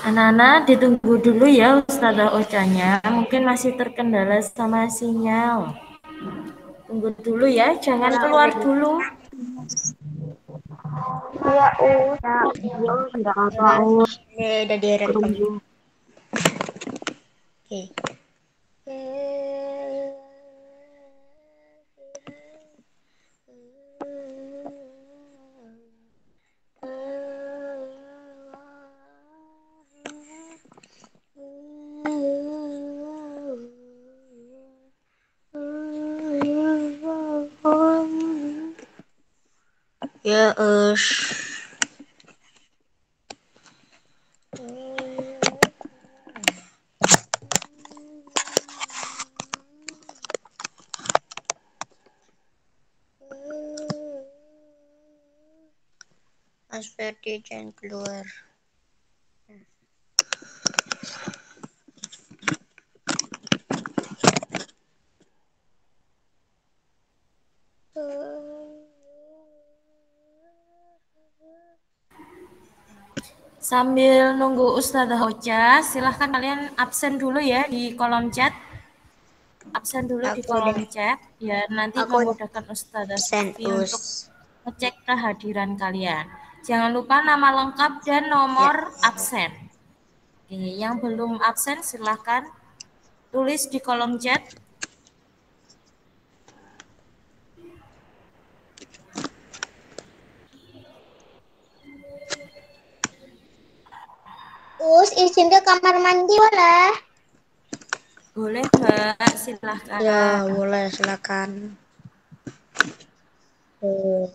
Anak-anak ditunggu dulu ya Ustazah Ocanya, mungkin masih terkendala sama sinyal. Tunggu dulu ya, jangan keluar dulu. Iya, Ya, iya, enggak apa, Udah direkam. Kerungu. Oke. Ya, Mas Ferdi jangan keluar. Sambil nunggu Ustazah Ocha, silahkan kalian absen dulu ya di kolom chat. Absen dulu di kolom chat, ya nanti Aku memudahkan Ustazah absen, Sufi Us. untuk ngecek kehadiran kalian. Jangan lupa nama lengkap dan Ya. nomor absen. Oke, yang belum absen silahkan tulis di kolom chat. izin ke kamar mandi boleh? Boleh Mbak, silahkan. Ya, boleh, silakan. Kau.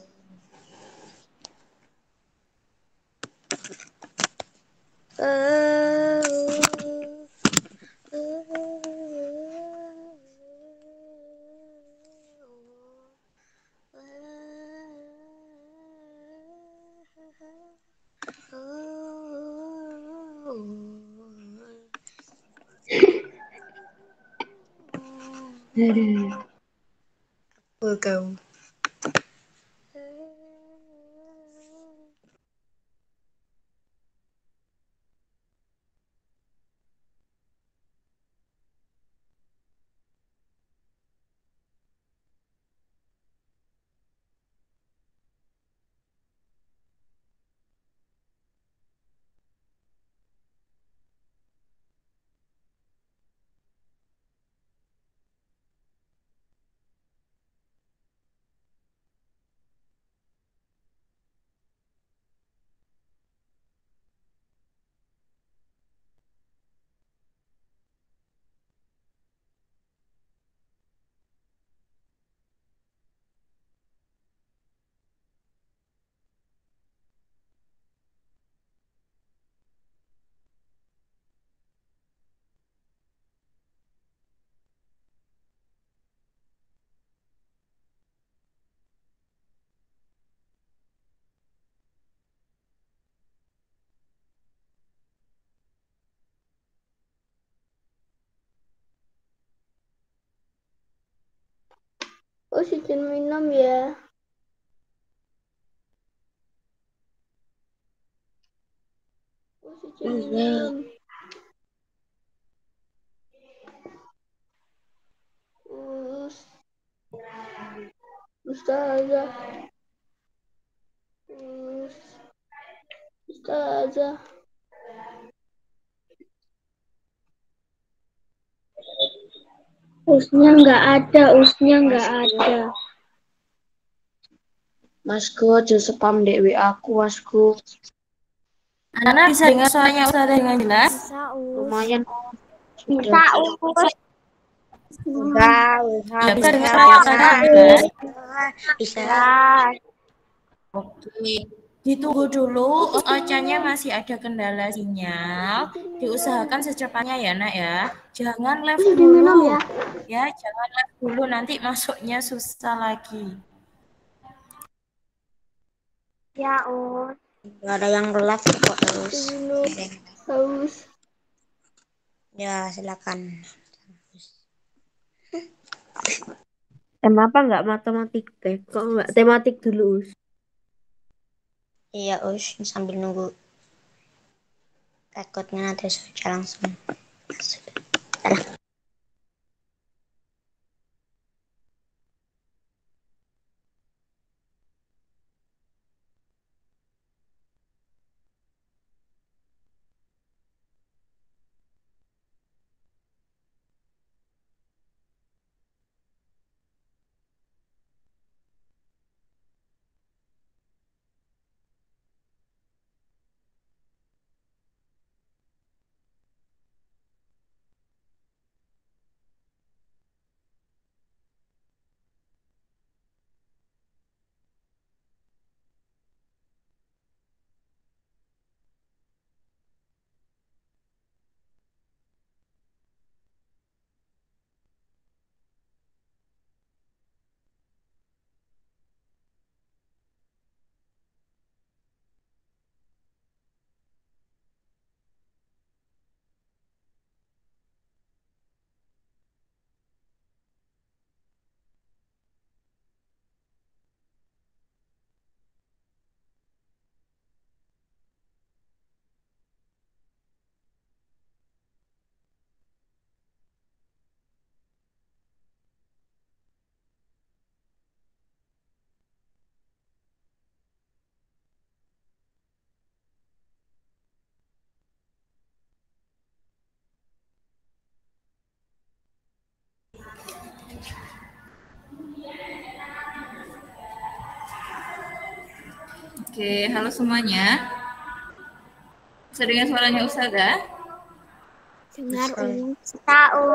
Izin minum ya. Izin minum. Ustazah. Ustazah. Usnya nggak ada, Masku, aja spam dek WA aku, Masku. Anak bisa dengar suaranya Ustazah dengan jelas? Lumayan. Bisa, Ya, bisa dengar suaranya Ustazah dengan jelas? Bisa. Oke, ditunggu dulu. Ocanya masih ada kendala sinyal. Diusahakan secepatnya ya, Nak ya. Jangan live dulu. Ya, jangan live dulu nanti masuknya susah lagi. Ya, Gak ada yang gelap kok terus. Haus. Ya, silakan. Kenapa nggak matematik teh? Kok nggak tematik dulu, Us? Iya, Us, sambil nunggu Takutnya nanti saja langsung. Oke, halo semuanya. Bisa dengar suaranya Ustazah? Dengar Tahu.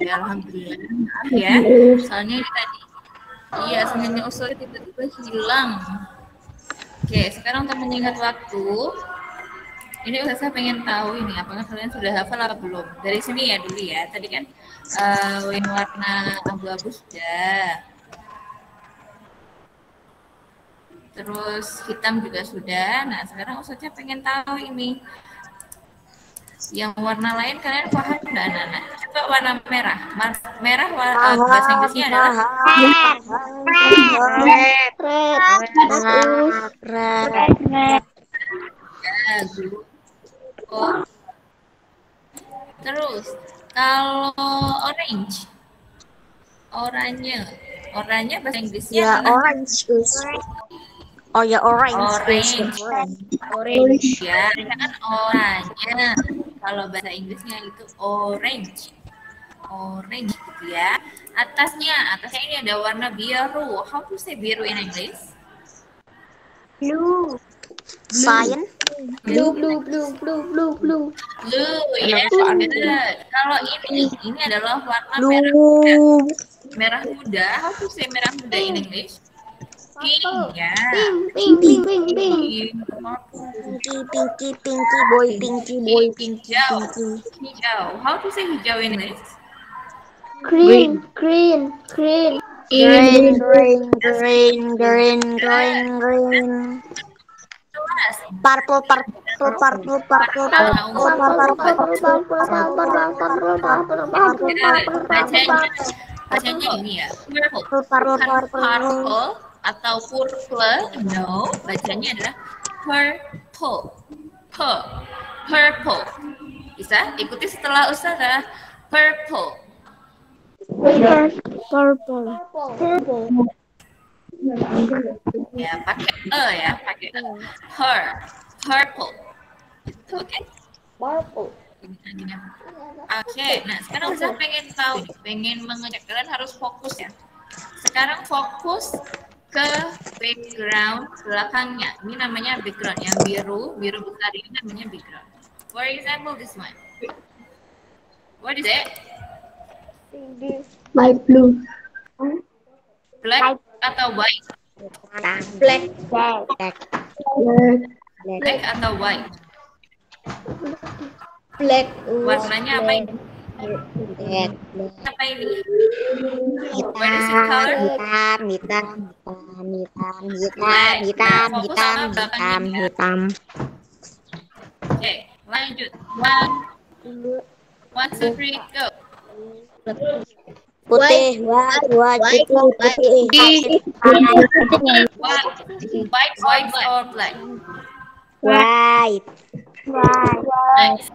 Ya, alhamdulillah. Maaf ya, soalnya ini tadi iya senyumnya Ustazah tiba-tiba hilang. Oke, sekarang untuk menyingkat waktu, ini Ustazah pengen tahu ini apakah kalian sudah hafal atau belum? Dari sini ya dulu ya. Tadi kan yang warna abu-abu sudah. Terus hitam juga sudah. Nah, sekarang Ustazah pengen tahu ini. Yang warna lain kalian paham nggak, anak-anak? Coba warna merah. Merah bahasa Inggrisnya adalah Red. Oh. Terus kalau oranye bahasa Inggrisnya Ya, adalah orange. Oh ya, orange. ya, ini kan oranye. Kalau bahasa Inggrisnya itu orange gitu ya. Atasnya ini ada warna biru. How to say biru in English? Blue. Cyan. Blue. Blue ya, good. Kalau ini adalah warna merah muda. Blue. Merah muda, how to say merah muda in English? Pink ya. Pink. Pink. Pinky boy. Hijau. How to say hijau in English? Green. Green. Jelas. Purple. Bacanya ini ya. Purple atau purple. No, bacanya adalah purple. Bisa ikuti setelah Ustazah. Purple. Ya, pakai pakai purple. Oke. Oke, nah sekarang saya pengen mengajak kalian harus fokus ya. Sekarang fokus ke background belakangnya. Ini namanya background yang biru besar ini namanya background. For example, this one. What is it? Light blue. Black atau white? Black. Black atau white? Black. Warnanya apa ini? Apa ini? What is it color? Hitam. Oke, lanjut. One, two, three, go. Putih. White or black? White. Nice.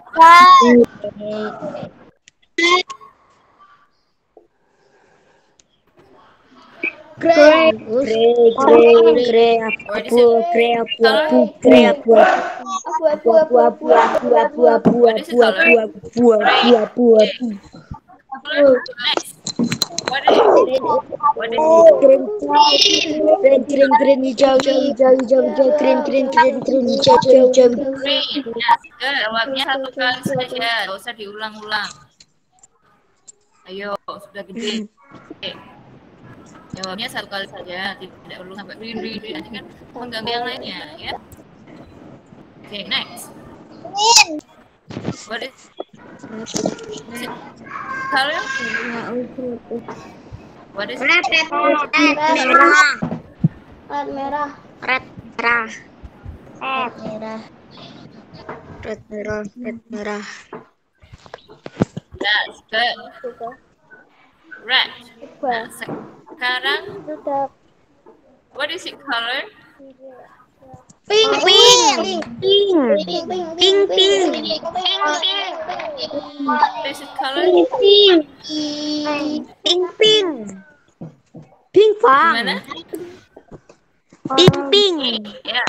Grey. What is it? What is the color? Gray. Okay. Color. Next. What is it? What is it? Green hijau Green. Yes. Good. Jawabnya satu kali saja. Gak usah diulang-ulang. Ayo, sudah gede. Oke. Jawabnya satu kali saja. Tidak perlu sampai green. Nanti kan mengganggu yang lainnya. Ya. Oke, next. What is it? Color? What is it? Merah. Yes, good. Red. Nah, sekarang, what is it color? Pink. What is it color? Gimana? Ya.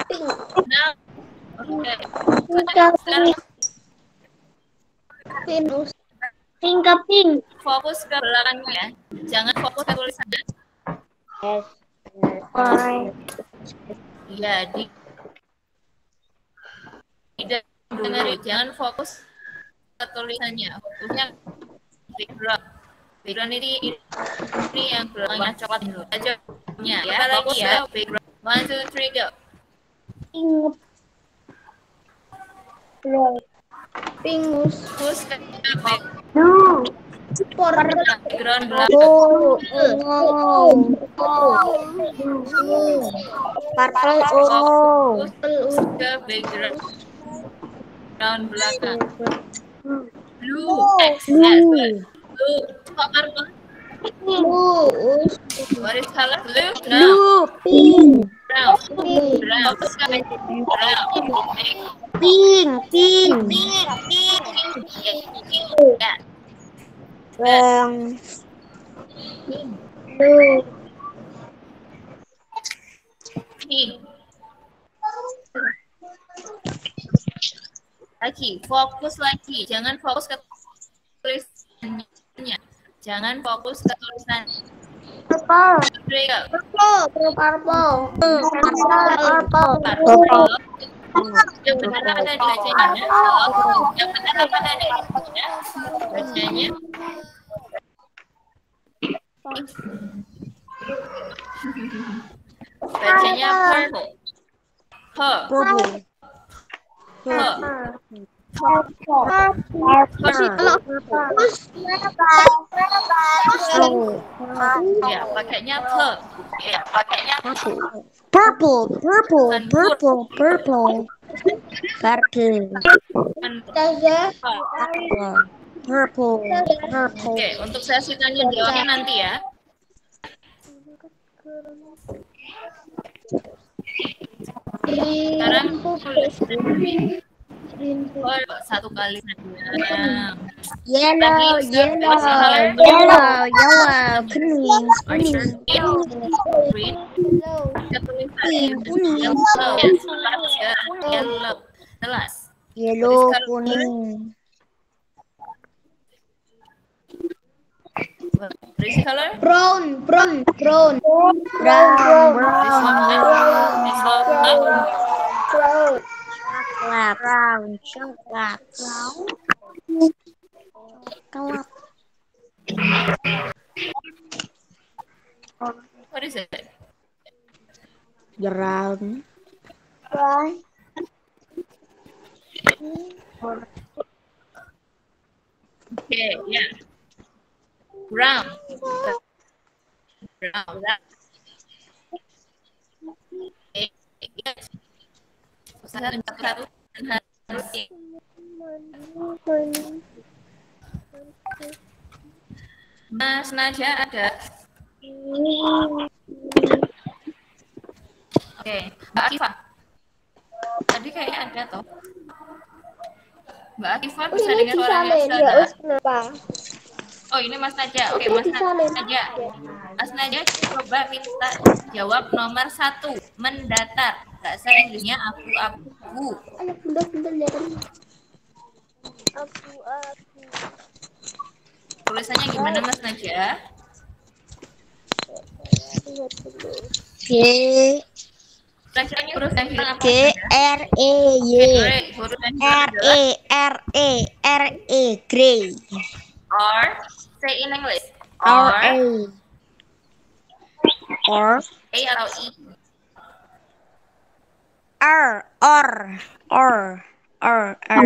Nah, oke. Sekarang Pink. fokus ke belakangnya. Jangan fokus ke tulisannya. Iya, tidak dengerin. Jangan fokus ke tulisannya. Fokusnya background. Background ini yang belakangnya coklat dulu. Aja ya. Lagi ya. Background. 1, 2, 3, go. Pink. Fokus ke background belakang. Fokus ke background belakang. Blue. Yes, good. Blue. Kok purple? What is color? Blue. Brown. Fokus ke brown. Ya. Pink. Lagi, fokus lagi. Jangan fokus ke tulisannya. Jangan fokus ke tulisan. Purple. Yang benar ada di bacanya. Yang benar apa tadi? Bacanya. Bacanya purple. Ya, pakainya ya, pakainya Purple. Oke, untuk sesi tanya jawabnya nanti ya. Sekarang tulis. Oh, satu kali saja. Yellow, kuning. Green. Yellow. Jelas. Yellow, kuning. What is color? Brown. Coklat. What is it? Brown. Okay, yeah. Brown. Yes. Satu. Mas Naja ada. Oke, Mbak Akifa. Tadi kayaknya ada toh. Mbak Akifah Oh, bisa ini dengar suaranya disalin. Ya, Ustazah? kenapa? Oh, ini Mas Naja. Oke, Ini Mas disalin. Naja. Mas Naja coba minta jawab nomor 1. Mendatar. Bahasa Inggrisnya abu-abu. Ayo, bentar, jangan. Aku. Tulisannya gimana Mas Naja? Lihat dulu. G Kira-kira huruf yang hilang apa G Mas Naja? R E Y Great. Huruf yang hilang R adalah E R E R E Grey R. Say in English. R R. A R A atau I? R R R R R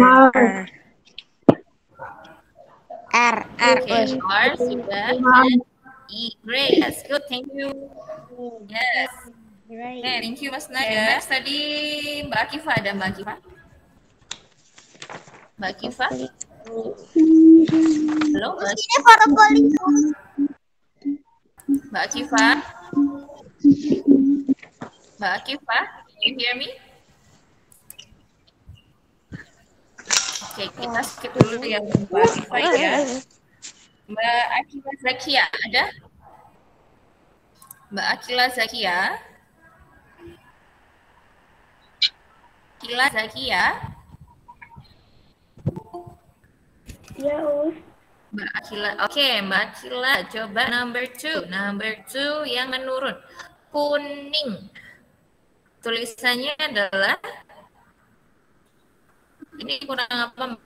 R R Oke, R sudah. Dan I. Great. That's good. Thank you. Yes. Oke, thank you Mas Naja. Next tadi Mbak Akifah, ada Mbak Akifah. Mbak Akifah. Halo, Ini para polisi. Mbak Akifah. Mbak Akifah, can you hear me? Oke, kita skip dulu yang Mbak Akifah ya. Mbak Akila Zakia, ada? Mbak Akila Zakia. Akila Zakia. Ya, Us. Mbak Akila. Oke, Mbak Akila. Coba number 2. Number 2 yang menurun. Kuning. Tulisannya adalah ini kurang apa?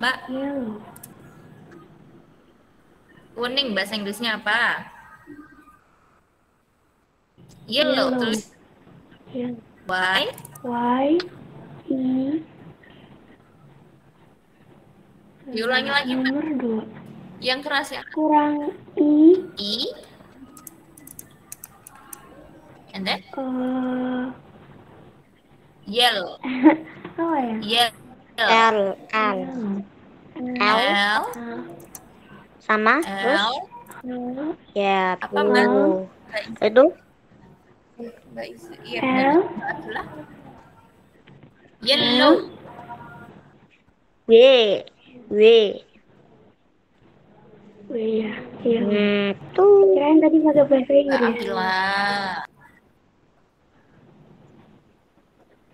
Mbak, kuning bahasa Inggrisnya apa? Yellow. Tulis Y. Diulangi lagi, Mbak. Nomor 2. Yang keras ya. Kurang I. And then yellow. apa ya? Yellow. L L. sama terus L. ya Apa, Mbak? tuh itu Mbak Isu. Iya, benar. Mbak Akila. Yellow. W W Iya. Iya. tuh Kirain tadi pakai bahasa Mbak Inggris. Akila.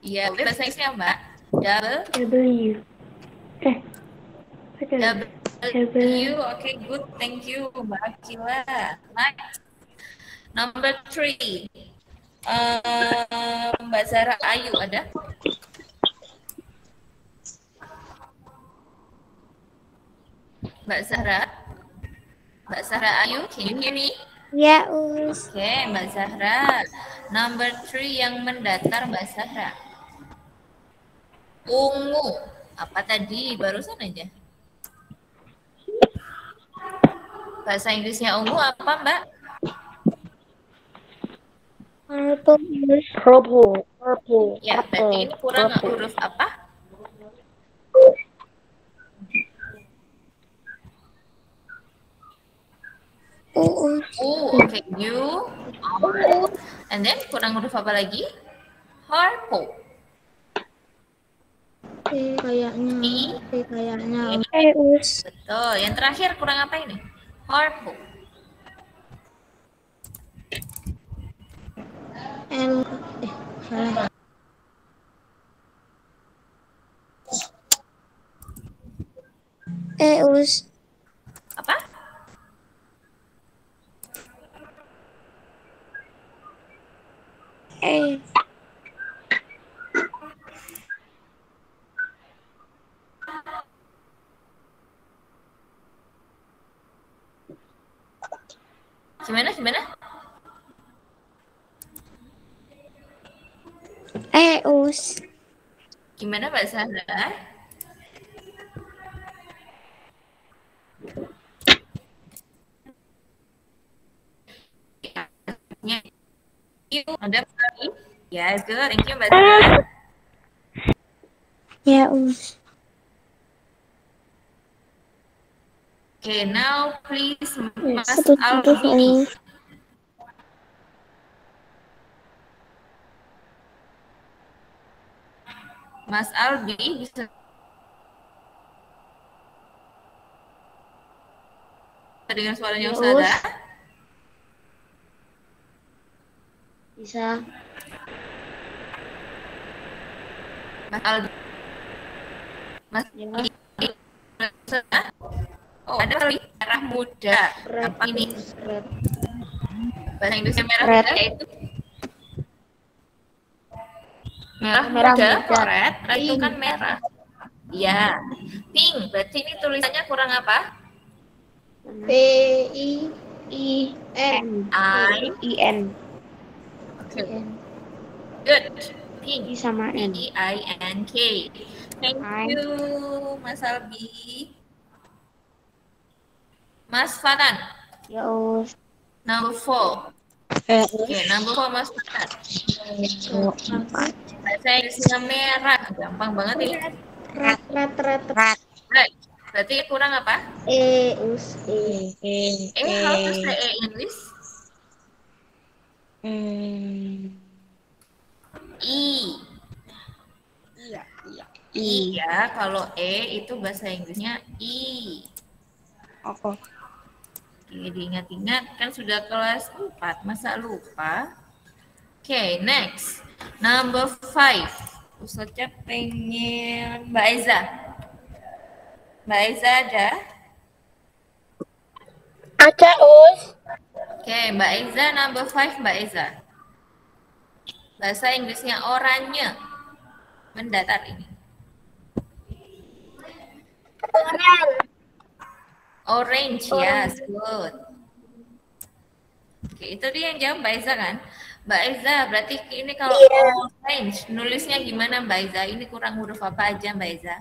Iya, bahasa Inggrisnya Mbak. W. Baca. W. Oke, good. Thank you, Mbak Akila. Next. Number 3. Mbak Zara Ayu ada? Mbak Zahra Ayu, can you hear me? ya Us Oke, Mbak Zahra. Number 3 yang mendatar Mbak Zahra. Ungu. Apa tadi? Barusan aja. Bahasa Inggrisnya ungu apa, Mbak? purple Ya, berarti ini kurang huruf apa? Oke, U. And then kurang huruf apa lagi? Purple. kayaknya Us. Betul. Yang terakhir kurang apa ini? Purple. L salah Us Apa? Gimana? Us Gimana Mbak Sandra? Ada sekali. Ya, good. Thank you Mbak Sandra. ya Us Okay, now please Mas Satu Alvini. Mas Albi bisa dengar suaranya Ya, Ustazah? Bisa. Mas Albi. Mas Ya. Albi. Oh, ada lagi merah muda. Apa ini? Red. Bahasa Inggrisnya merah Red. muda itu merah Merah muda, muda. red itu kan merah. Ya, pink. Berarti ini tulisannya kurang apa? P-I-I-N. I-N. Okay. Good. Pink. I sama N. P-I-N-K. Thank you, Mas Albi. Mas Fatan. Ya, Us. Number 4. Oke, number 4 Mas Fatan. Bahasa Inggrisnya merah. Gampang banget ini. Red. Right. Berarti kurang apa? Us. How to say English? I. I ya, kalau itu bahasa Inggrisnya I. Apa? Oke, diingat-ingat kan sudah kelas 4, masa lupa? Oke, next. Number 5. Ustaznya pengen Mbak Eza. Mbak Eza ada? Ada, Us. Oke, Mbak Eza number 5, Mbak Eza. Bahasa Inggrisnya oranye. Mendatar ini. Orange, yes, good. Oke, itu dia yang jawab Mbak Eza kan? Mbak Eza, berarti ini kalau orange, nulisnya gimana Mbak Eza? Ini kurang huruf apa aja Mbak Eza?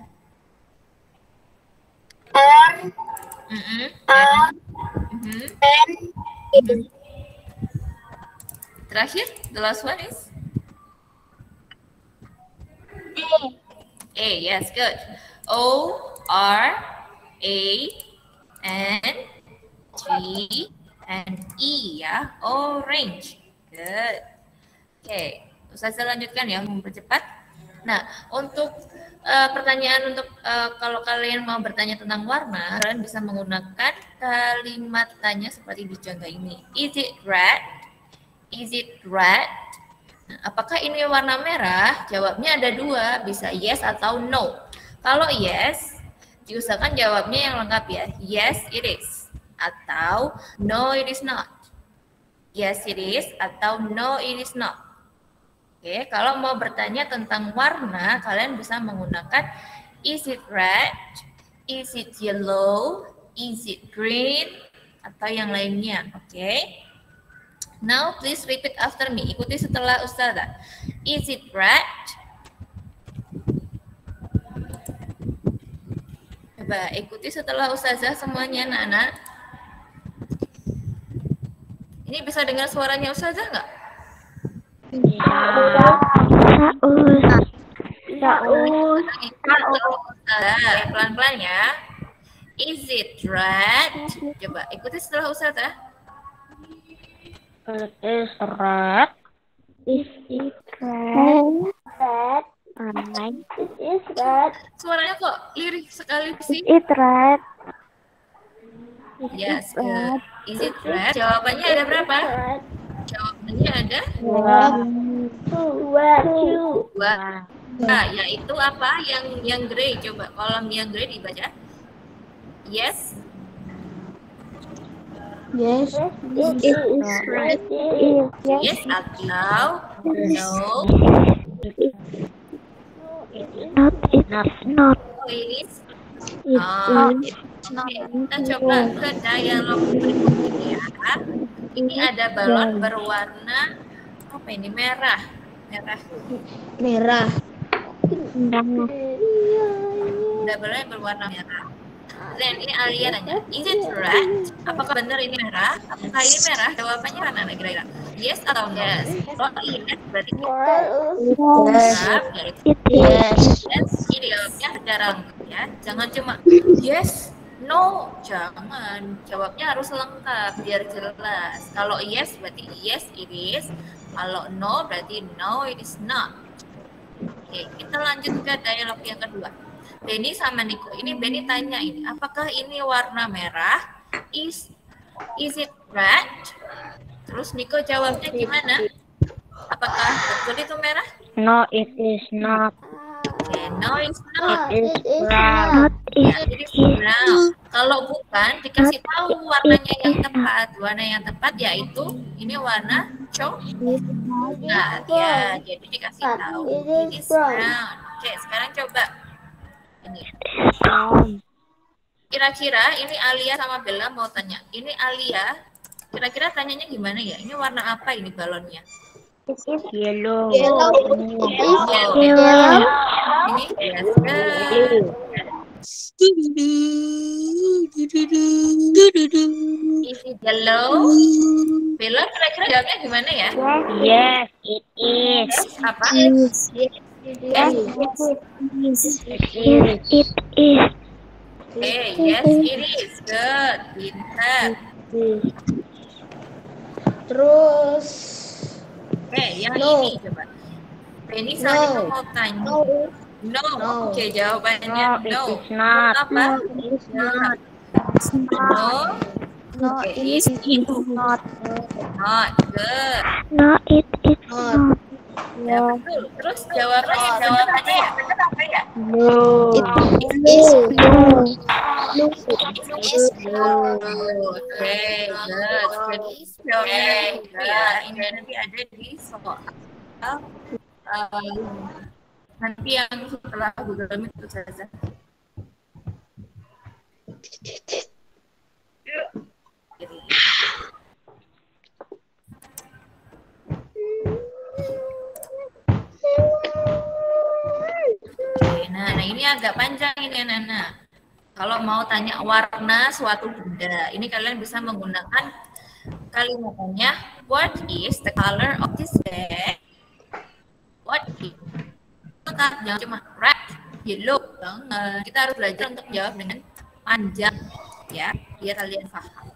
Terakhir, the last one is? A, yes, good. O, R, A, N, G, and E ya, orange. Good. Oke, Ustazah lanjutkan ya, mempercepat. Nah, untuk pertanyaan untuk kalau kalian mau bertanya tentang warna, kalian bisa menggunakan kalimat tanya seperti di contoh ini. Is it red? Is it red? Nah, apakah ini warna merah? Jawabnya ada dua, bisa yes atau no. Kalau yes, diusahakan jawabnya yang lengkap ya. Yes, it is. Atau no, it is not. Yes, it is. Atau no, it is not. Oke, kalau mau bertanya tentang warna, kalian bisa menggunakan is it red? Is it yellow? Is it green? Atau yang lainnya. Oke. Now, please repeat after me. Ikuti setelah Ustazah. Is it red? Coba ikuti setelah Ustazah semuanya, anak-anak. Ini bisa dengar suaranya Ustazah nggak? Pelan-pelan ya. Is it red? Coba ikuti setelah Ustazah. It is red. Is it red? Red. It is red. Suaranya kok lirik sekali sih? Is it red? Yes, good. Is it red? Jawabannya ada berapa? Jawabannya ada dua. Nah, yaitu apa? Yang gray. Coba kolom yang gray dibaca. Yes. Yes. It is red. Yes atau no? Not. It's not. Oh, it is. It's not. Oke, kita coba ke dialog berikutnya ya. Ini ada balon berwarna apa ini? Merah. Merah. Ada balon berwarna merah. Dan ini Alia tanya, is it red? Apakah benar ini merah? Apakah ini merah? Jawabannya mana kira-kira? Yes atau no? Yes. Kalau yes berarti yes. Yes. Yes. Ini jawabnya secara lengkap ya. Jangan cuma yes, no, jangan. Jawabnya harus lengkap biar jelas. Kalau yes berarti yes it is. Kalau no berarti no it is not. Oke, kita lanjut ke dialog yang kedua. Benny sama Niko. Ini Benny tanya ini, apakah ini warna merah? Is it red? Terus Niko jawabnya gimana? Apakah betul itu merah? No, it is not. Okay, no, it's not. It is brown. Ya, it is brown. Kalau bukan, dikasih tahu warnanya yang tepat. Warna yang tepat yaitu ini warna coklat. Ya, jadi dikasih tahu. It is brown. Oke, sekarang coba. Ini. Kira-kira ini Alia sama Bella mau tanya. Ini Alia, kira-kira tanyanya gimana ya? Ini warna apa ini balonnya? Yellow. Ini yes, good. Is it yellow? Bella kira-kira jawabnya gimana ya? Yes, it is. Apa? Yes, Yes. it is. Okay, yes, it is. Good. Pintar. Terus Oke, yang ini coba. Benny sama Niko mau tanya. No. Oke, jawabannya no, no. it is not. Apa? No. No, Okay, it is not. Not. Good. No, it is not. Ya, betul. Terus jawabannya ya? No. It is blue. Oke, good. Jadi ya, ini nanti ada di soal nanti yang setelah Google Meet itu saja. Oke, nah ini agak panjang ini anak-anak. Kalau mau tanya warna suatu benda, ini kalian bisa menggunakan kalimatnya what is the color of this bag? What is? Jangan cuma red, yellow. Kita harus belajar untuk jawab dengan panjang ya, biar kalian paham.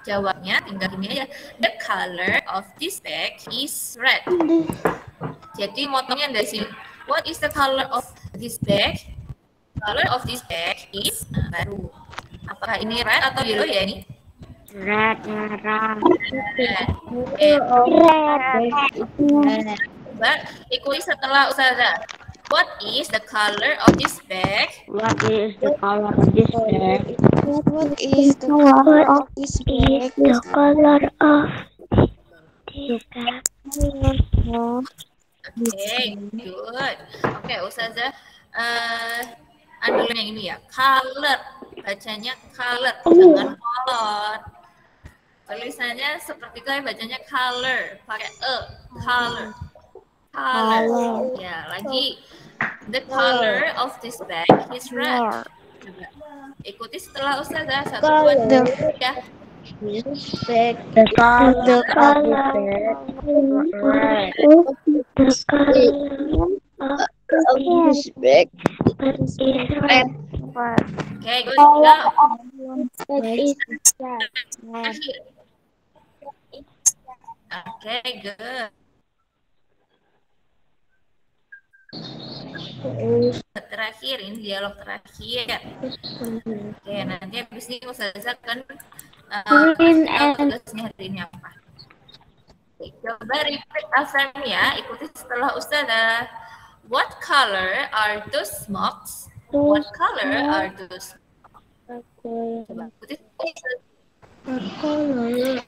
Jawabnya tinggal ini aja. The color of this bag is red. Jadi motongnya dari sini. What is the color of this bag? Color of this bag is baru. Apakah ini red atau yellow ya ini? Red, merah. Coba ikuti setelah Ustazah. What is the color of this bag? What is the color of this bag? What is the color of this bag? The color of this bag. Oke, good. Oke, Ustazah underline yang ini ya. Color. Bacanya color, jangan color. Tulisannya seperti itu, bacanya color. Pakai e. Color. Color. Ya, lagi. The color of this bag is red. Coba. Ikuti setelah Ustazah. 1, 2, 3 ya. The color of this bag is red. Oke, good. Go. Oke, good. Terakhir, ini dialog terakhir. Oke, nanti habis ini Ustazah akan tugasnya hari ini apa. Oke, coba repeat after me ya, ikuti setelah Ustazah. What color are those smokes? What color are those? Coba ikuti. What color?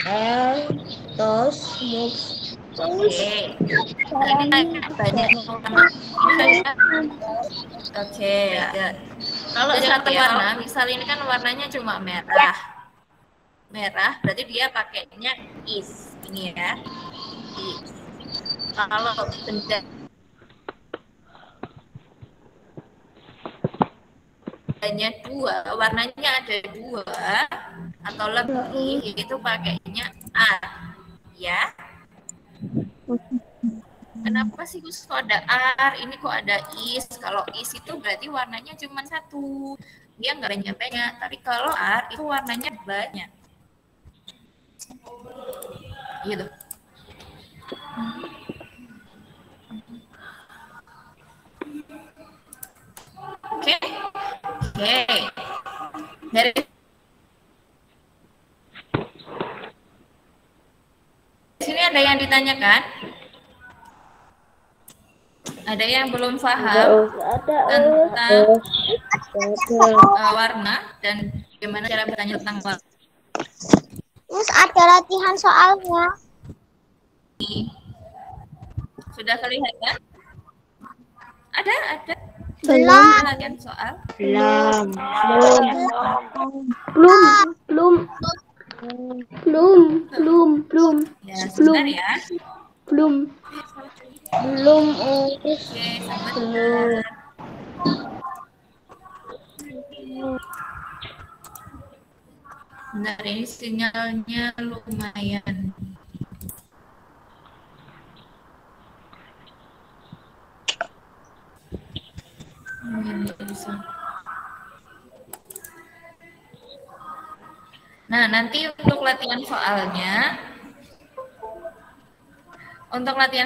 Are those? Oke. Oke. Kalau satu warna, misal ini kan warnanya cuma merah. Merah, berarti dia pakainya is. Ini ya. Is. Kalau benda hanya dua, warnanya ada dua atau lebih, itu pakainya are, ya. Kenapa sih Gus kok ada R, ini kok ada is? Kalau is itu berarti warnanya cuma satu. Dia nggak banyak-banyak. Tapi kalau R itu warnanya banyak. Gitu. Oke. Oke. Dari sini ada yang ditanyakan? Ada yang belum paham tentang warna dan bagaimana cara bertanya tentang warna? Terus ada latihan soalnya. Sudah kelihatan? Ada. Belum. Latihan soal. Belum. Ya, sebentar ya. Belum. Oke, sebentar. Bentar, ini sinyalnya lumayan. Nah, nanti untuk latihan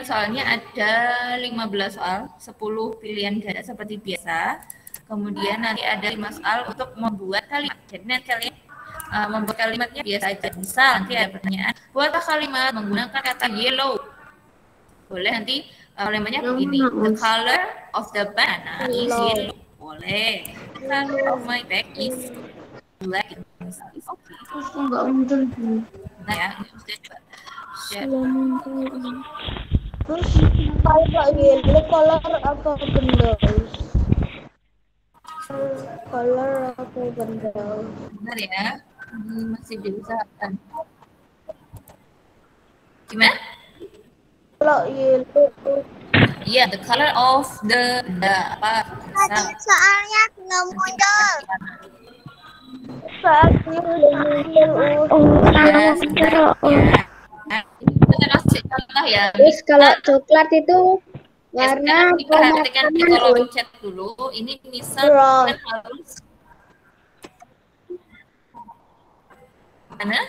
soalnya ada 15 soal, 10 pilihan ganda seperti biasa. Kemudian nanti ada 5 soal untuk membuat kalimat. Jadi nanti kalian membuat kalimatnya biasa aja. Misal nanti ada pertanyaan, buatlah kalimat menggunakan kata yellow. Boleh nanti kalimatnya begini, the color of the banana is yellow. Boleh. The color of my bag is black. Enggak muncul. Nah ya, ini sudah coba. Terus kalau yellow color apa benda? Color apa benda? Benar ya, ini masih diusahakan. Gimana? Kalau yellow. Iya, the color of the apa? Soalnya belum muncul. Kita kasih contoh ya. Terus kalau coklat itu warna kita perhatikan di kolom chat dulu. Ini misal kan harus mana?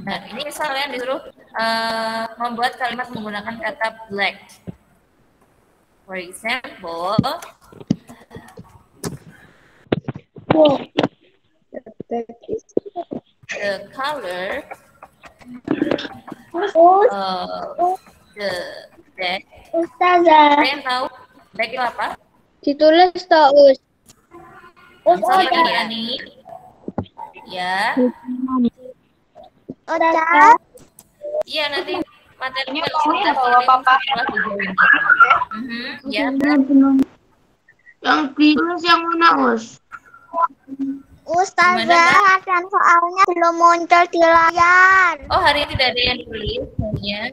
Nah, ini misalnya disuruh membuat kalimat menggunakan kata black. For example, the color of the black. Ustazah. Kalian tahu black itu apa? ditulis toh Us. Misalnya ini, ya. Ustazah. Iya, nanti materinya kita kirim setelah video ini. Ya. Yang ditulis yang mana Us? Ustazah, latihan soalnya belum muncul di layar. Oh, hari ini tidak ada yang ditulis, hanya.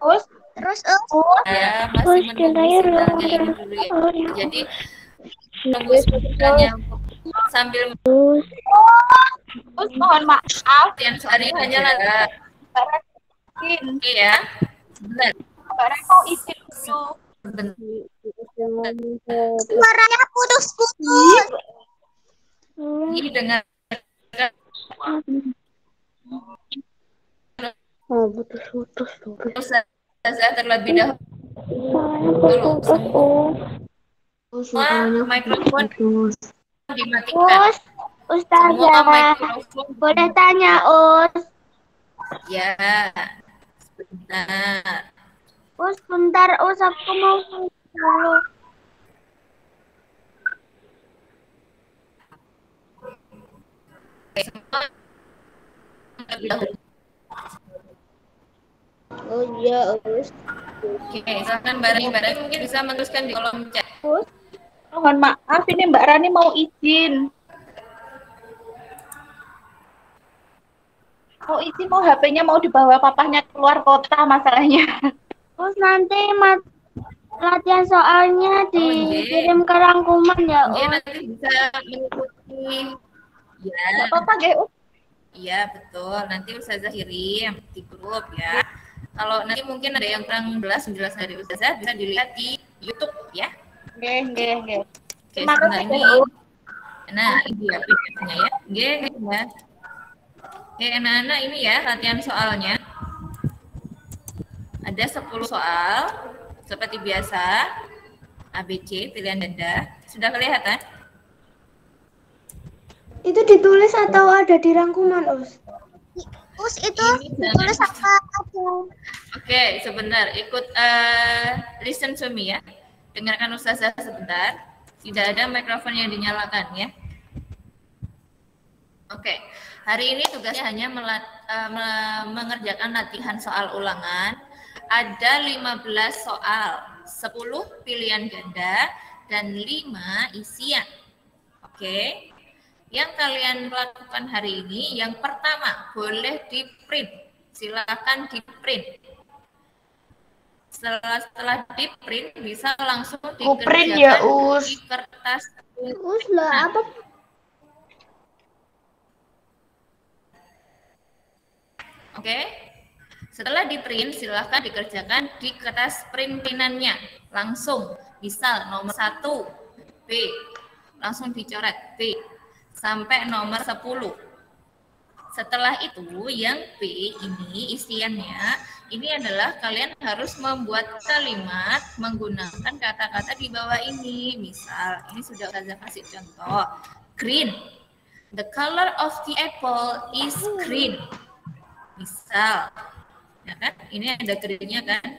Terus Ya, masih menunggu sebentar ini dulu ya. Jadi tunggu sebentarnya sambil mohon maaf. yang hari ini hanya ada. Oke ya. Sebentar. Mau izin dulu. Sebentar. Suaranya putus-putus. Ini dengan Putus-putus tuh. Ustazah terlebih dahulu. Semua mikrofon dimatikan. Semua Ustazah, mikrofon boleh tanya ya. Sebentar. Bentar, aku mau dulu. Oh iya Us. Oke, silakan bareng-bareng mungkin bisa menuliskan di kolom chat. Mohon maaf, ini Mbak Rani mau izin. Mau HP-nya mau dibawa papahnya keluar kota masalahnya. Terus nanti latihan soalnya dikirim ke rangkuman ya, Dia nanti bisa mengikuti. Ya. Nggak apa-apa, Ge. Iya, betul. Nanti Ustazah kirim di grup ya. Kalau nanti mungkin ada yang kurang jelas penjelasan dari Ustazah, bisa dilihat di YouTube ya. Nggih. Oke, sebentar ini. Nah, ini dia PDF-nya ya. Nggih, ya. Oke, anak-anak ini ya latihan soalnya. Ada 10 soal seperti biasa. ABC pilihan ganda. Sudah kelihatan? Itu ditulis atau ada di rangkuman, Us? Us itu Ini ditulis jangan. apa aja? Oke, sebentar. Ikut listen to me ya. Dengarkan Ustazah sebentar. Tidak ada mikrofon yang dinyalakan ya. Oke, hari ini tugasnya hanya mengerjakan latihan soal ulangan. Ada 15 soal, 10 pilihan ganda, dan 5 isian. Oke, yang kalian lakukan hari ini, yang pertama, boleh di-print. Silakan di-print. Setelah di-print, bisa langsung dikerjakan ya, Us. di kertas. Us lah, apa? Oke, setelah di-print, silahkan dikerjakan di kertas printinannya. Langsung, misal nomor 1, B. Langsung dicoret B. Sampai nomor 10. Setelah itu, yang B ini isiannya, ini adalah kalian harus membuat kalimat menggunakan kata-kata di bawah ini. Misal, ini sudah saya kasih contoh. Green. The color of the apple is green. Misal, ya kan? Ini ada green-nya kan?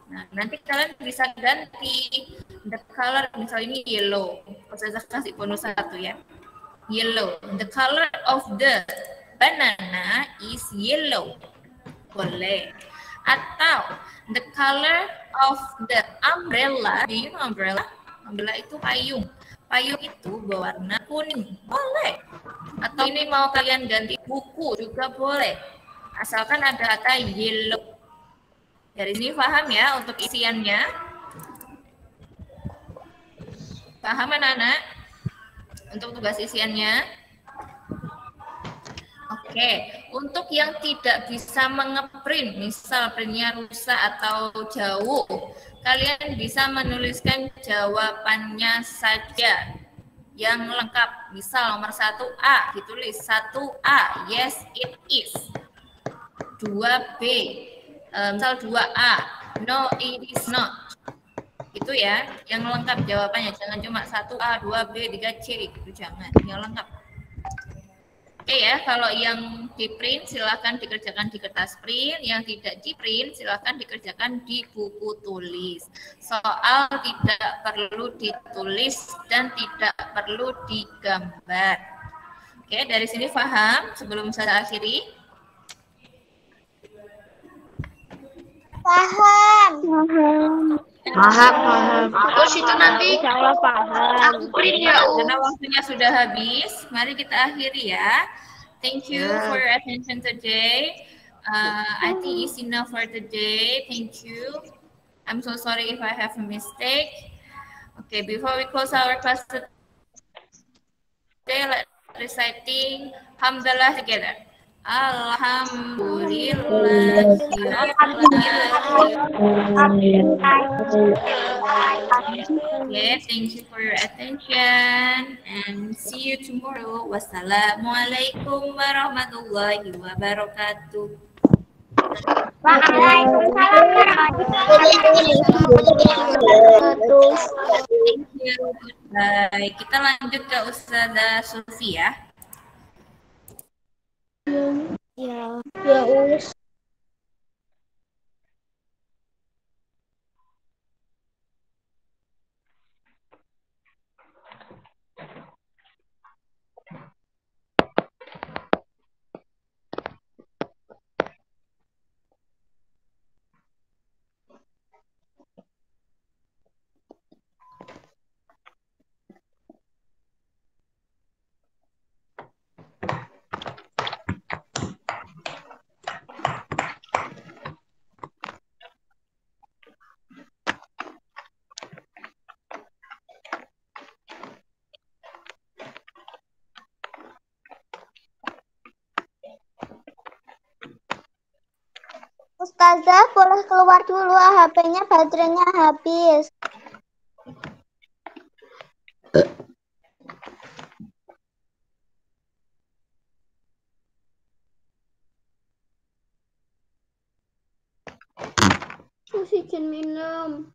Nah, nanti kalian bisa ganti the color, misal ini yellow. Saya kasih bonus 1 ya. Yellow. The color of the banana is yellow. Boleh. Atau the color of the umbrella. Do you know umbrella? Umbrella itu payung. Payung itu berwarna kuning. Boleh. Atau ini mau kalian ganti buku juga boleh. Asalkan ada kata yellow. Dari sini paham ya untuk isiannya? Paham anak-anak? Untuk tugas isiannya? Oke, untuk yang tidak bisa mengeprint, misal printnya rusak atau jauh, kalian bisa menuliskan jawabannya saja yang lengkap. Misal nomor 1A, ditulis 1A, yes it is. 2B, misal 2A, no it is not. Itu ya, yang lengkap jawabannya. Jangan cuma 1A, 2B, 3C, gitu jangan. Yang lengkap. Oke ya, kalau yang di print silahkan dikerjakan di kertas print, yang tidak di print silahkan dikerjakan di buku tulis. Soal tidak perlu ditulis dan tidak perlu digambar. Oke, dari sini paham sebelum saya akhiri? Paham. Paham. Terus itu nanti aku print ya, Karena waktunya sudah habis, mari kita akhiri ya. Thank you for your attention today. I think it's enough for today. Thank you. I'm so sorry if I have a mistake. Okay, before we close our class today, let's reciting Hamdalah together. Alhamdulillah. Okay, thank you for your attention and see you tomorrow. Wassalamualaikum warahmatullahi wabarakatuh. Waalaikumsalam warahmatullahi wabarakatuh. Thank you. Baik, kita lanjut ke Ustazah Sufi ya. Ya. Ya, Us. Ustazah boleh keluar dulu, HP-nya baterainya habis. Izin minum.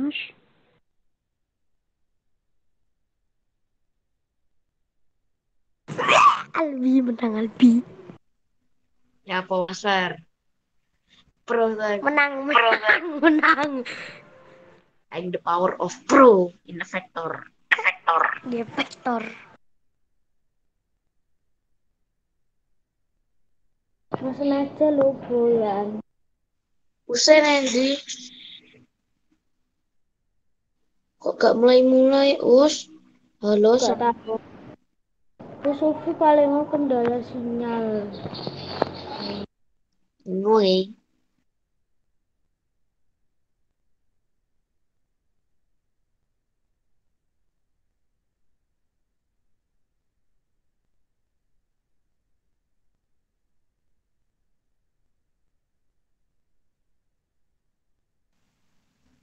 Mas. Albi menang Albi. Ya, poser. Pro saya. Menang. I'm the power of pro in a vector. Dia vektor. Langsung aja lo Boyan. Usen Andy. Kok gak mulai-mulai, Us? Halo, Gak tahu. Bu Sofi paling kendala sinyal. Annoying.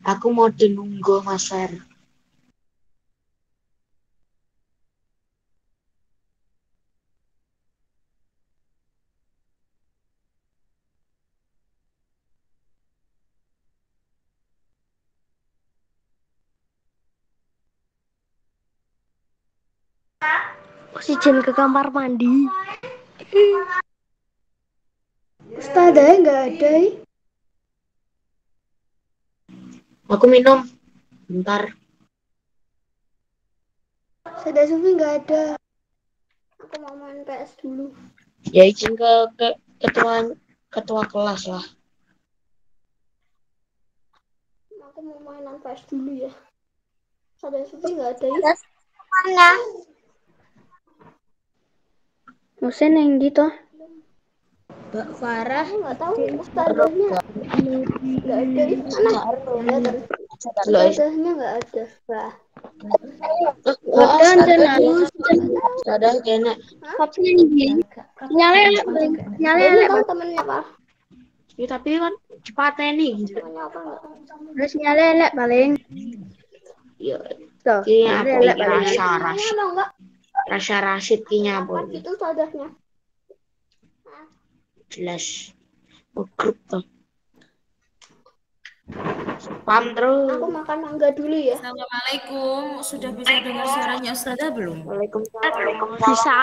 Aku mau nunggu Mas Fer. Oksigen ke kamar mandi. Ustazah nggak ada. Aku minum. Bentar. Ustazah Sufi nggak ada. Aku mau main PS dulu. Ya izin ke ketua kelas lah. Aku mau mainan PS dulu ya. Ustazah Sufi nggak ada. Mana? Musen yang gitu. Mbak Farah. Aku nggak tahu ustazahnya nggak ada. Mana? Ustazahnya nggak ada. Bah. Ada kena. Nyalain tahu temennya apa? Ya, tapi kan cepat nih. Temennya apa nggak? Terus nyalain paling. Ya, Tuh. kayaknya apa ya? Nyalain enggak? Rasa Rasid kayaknya Apa apa? gitu ustazahnya? Jelas. Grup tuh. Spam terus. Aku makan mangga dulu ya. Assalamualaikum. Sudah bisa dengar suaranya Ustazah belum? Waalaikumsalam. Bisa.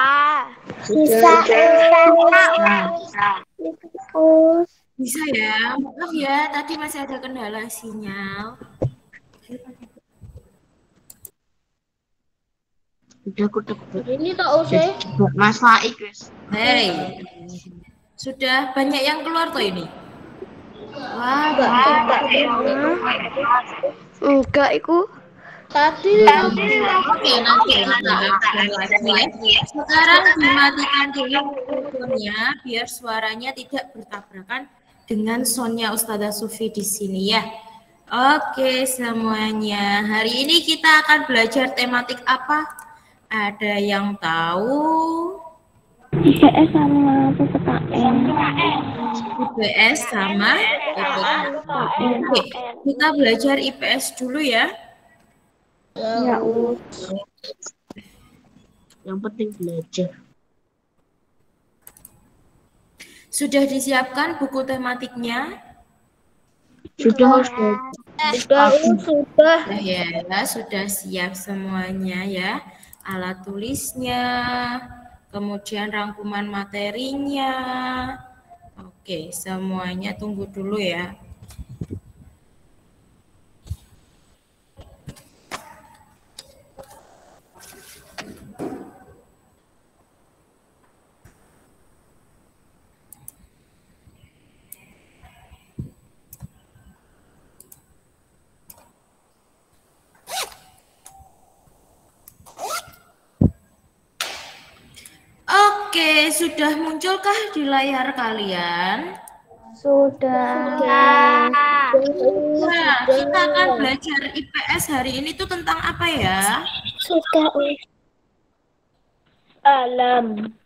Bisa ya. Maaf ya, tadi masih ada kendala sinyal. Udah aku tebak. Ini tak usah. Mas Faik guys. Hei. Sudah banyak yang keluar toh ini? Wah, Enggak, iku. Tadi. Oke, nanti kita akan lagi ya. Sekarang dimatikan dulu mikrofonnya biar suaranya tidak bertabrakan dengan soundnya Ustazah Sufi di sini ya. Oke semuanya, hari ini kita akan belajar tematik apa? Ada yang tahu? IPS sama PPKN. IPS sama PPKN. Oke, kita belajar IPS dulu ya. Ya, Yang penting belajar. Sudah disiapkan buku tematiknya? Sudah. sudah. Ya, sudah siap semuanya ya. Alat tulisnya, kemudian rangkuman materinya. Oke, semuanya tunggu dulu ya. Oke, sudah munculkah di layar kalian? Sudah. Nah, kita akan belajar IPS hari ini tuh tentang apa ya? Sudah. Alam.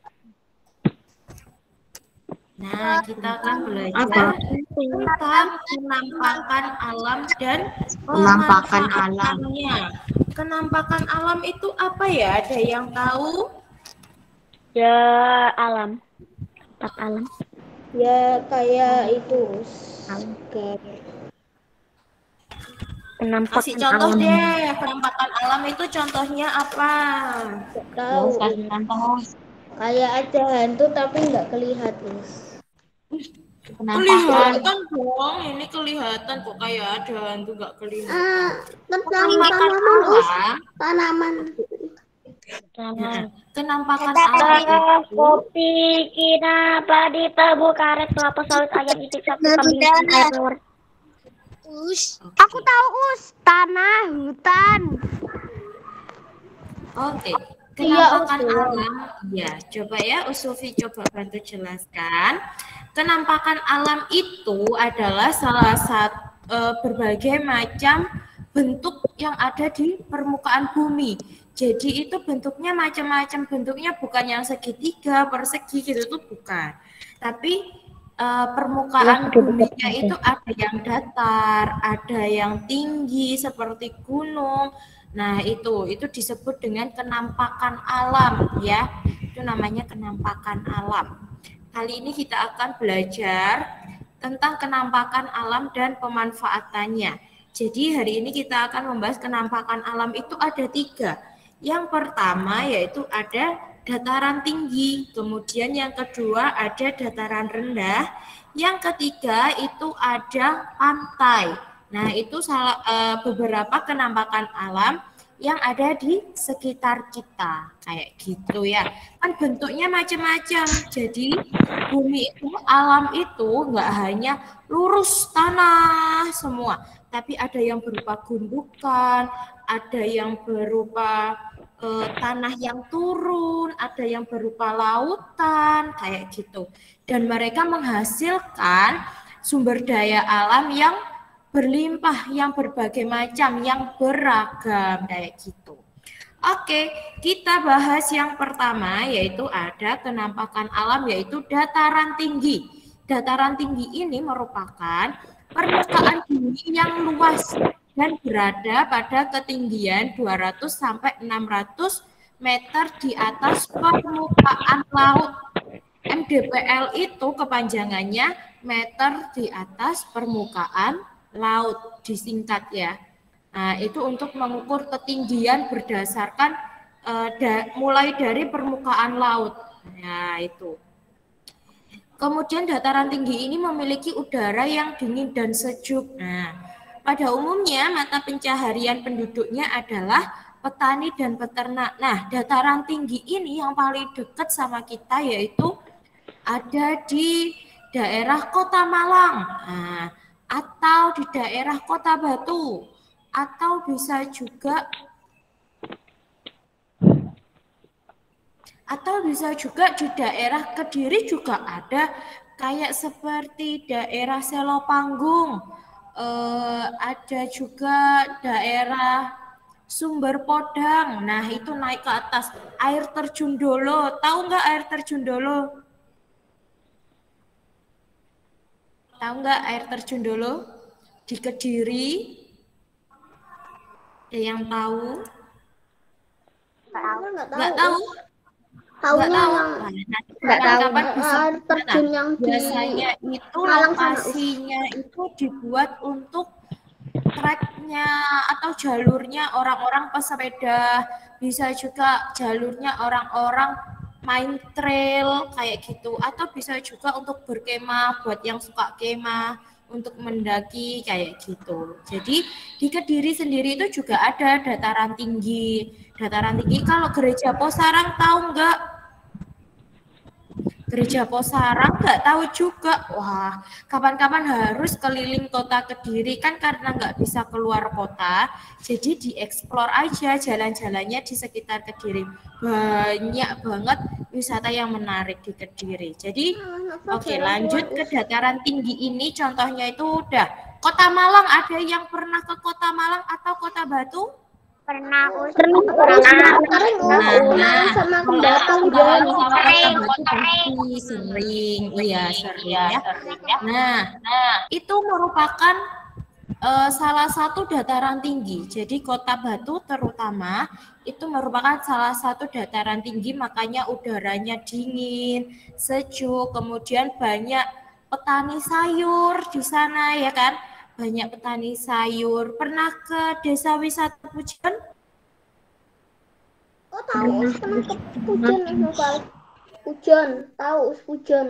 Nah, kita akan belajar tentang penampakan alam dan Penampakan alam. pemanfaatannya. Penampakan alam itu apa ya? Ada yang tahu? Ya, alam. Tempat alam. Ya, kayak itu. Kasih contoh deh, penampakan alam itu contohnya apa? Tahu. Kayak ada hantu tapi nggak kelihatan. Kelihatan dong, ini kelihatan kok kayak ada hantu nggak kelihatan. Penampakan alam. Tanaman. Penampakan alam. Kopi kenapa ditebu karet kelapa sawit ayam itik sapi kambing air telur. Aku tahu tanah hutan. Oke, kenampakan alam. Ya, coba ya Usufi coba bantu jelaskan. Kenampakan alam itu adalah salah satu berbagai macam bentuk yang ada di permukaan bumi. Jadi itu bentuknya macam-macam, bentuknya bukan yang segitiga, persegi gitu tuh bukan. Tapi permukaan buminya itu ada yang datar, ada yang tinggi seperti gunung. Nah, itu disebut dengan kenampakan alam ya. Itu namanya kenampakan alam. Kali ini kita akan belajar tentang kenampakan alam dan pemanfaatannya. Jadi hari ini kita akan membahas kenampakan alam itu ada 3. Yang pertama yaitu ada dataran tinggi, kemudian yang kedua ada dataran rendah, yang ketiga itu ada pantai. Nah, itu beberapa kenampakan alam yang ada di sekitar kita, kayak gitu ya. Kan bentuknya macam-macam. Jadi bumi itu, alam itu nggak hanya lurus tanah semua, tapi ada yang berupa gundukan, ada yang berupa tanah yang turun, ada yang berupa lautan, kayak gitu. Dan mereka menghasilkan sumber daya alam yang berlimpah, yang berbagai macam, yang beragam, kayak gitu. Oke, kita bahas yang pertama, yaitu ada kenampakan alam, yaitu dataran tinggi. Dataran tinggi ini merupakan permukaan bumi yang luas dan berada pada ketinggian 200 sampai 600 meter di atas permukaan laut. MDPL itu kepanjangannya meter di atas permukaan laut, disingkat ya. Nah, itu untuk mengukur ketinggian berdasarkan mulai dari permukaan laut. Nah, itu. Kemudian dataran tinggi ini memiliki udara yang dingin dan sejuk. Nah, pada umumnya mata pencaharian penduduknya adalah petani dan peternak. Nah, dataran tinggi ini yang paling dekat sama kita yaitu ada di daerah Kota Malang, nah, atau di daerah Kota Batu, atau bisa juga di daerah Kediri juga ada, kayak seperti daerah Selopanggung, ada juga daerah Sumber Podang. Nah, itu naik ke atas, air terjun Dolo. Tahu nggak air terjun Dolo? Tahu nggak air terjun Dolo di Kediri? Ada yang tahu? Nggak tahu? Nggak tahu. Kapan bisa terjun yang biasanya itu lokasinya itu dibuat untuk treknya atau jalurnya orang-orang pesepeda, bisa juga jalurnya orang-orang main trail kayak gitu, atau bisa juga untuk berkemah buat yang suka kemah, untuk mendaki kayak gitu. Jadi di Kediri sendiri itu juga ada dataran tinggi. Dataran tinggi kalau Gereja Posarang tahu nggak? Gereja Posarang nggak tahu juga. Wah, kapan-kapan harus keliling kota Kediri kan karena nggak bisa keluar kota. Jadi dieksplor aja jalan-jalannya di sekitar Kediri. Banyak banget wisata yang menarik di Kediri. Jadi oke, lanjut ke dataran tinggi ini. Contohnya itu udah Kota Malang. Ada yang pernah ke Kota Malang atau Kota Batu? Pernah. Sama pendatang sering. Oh ya, sering ya. Nah, itu merupakan salah satu dataran tinggi. Jadi Kota Batu terutama itu merupakan salah satu dataran tinggi, makanya udaranya dingin, sejuk, kemudian banyak petani sayur di sana ya kan. banyak petani sayur. Pernah ke desa wisata Pujon? Oh tahu, pernah ke Pujon, Pujon, tahu Pujon.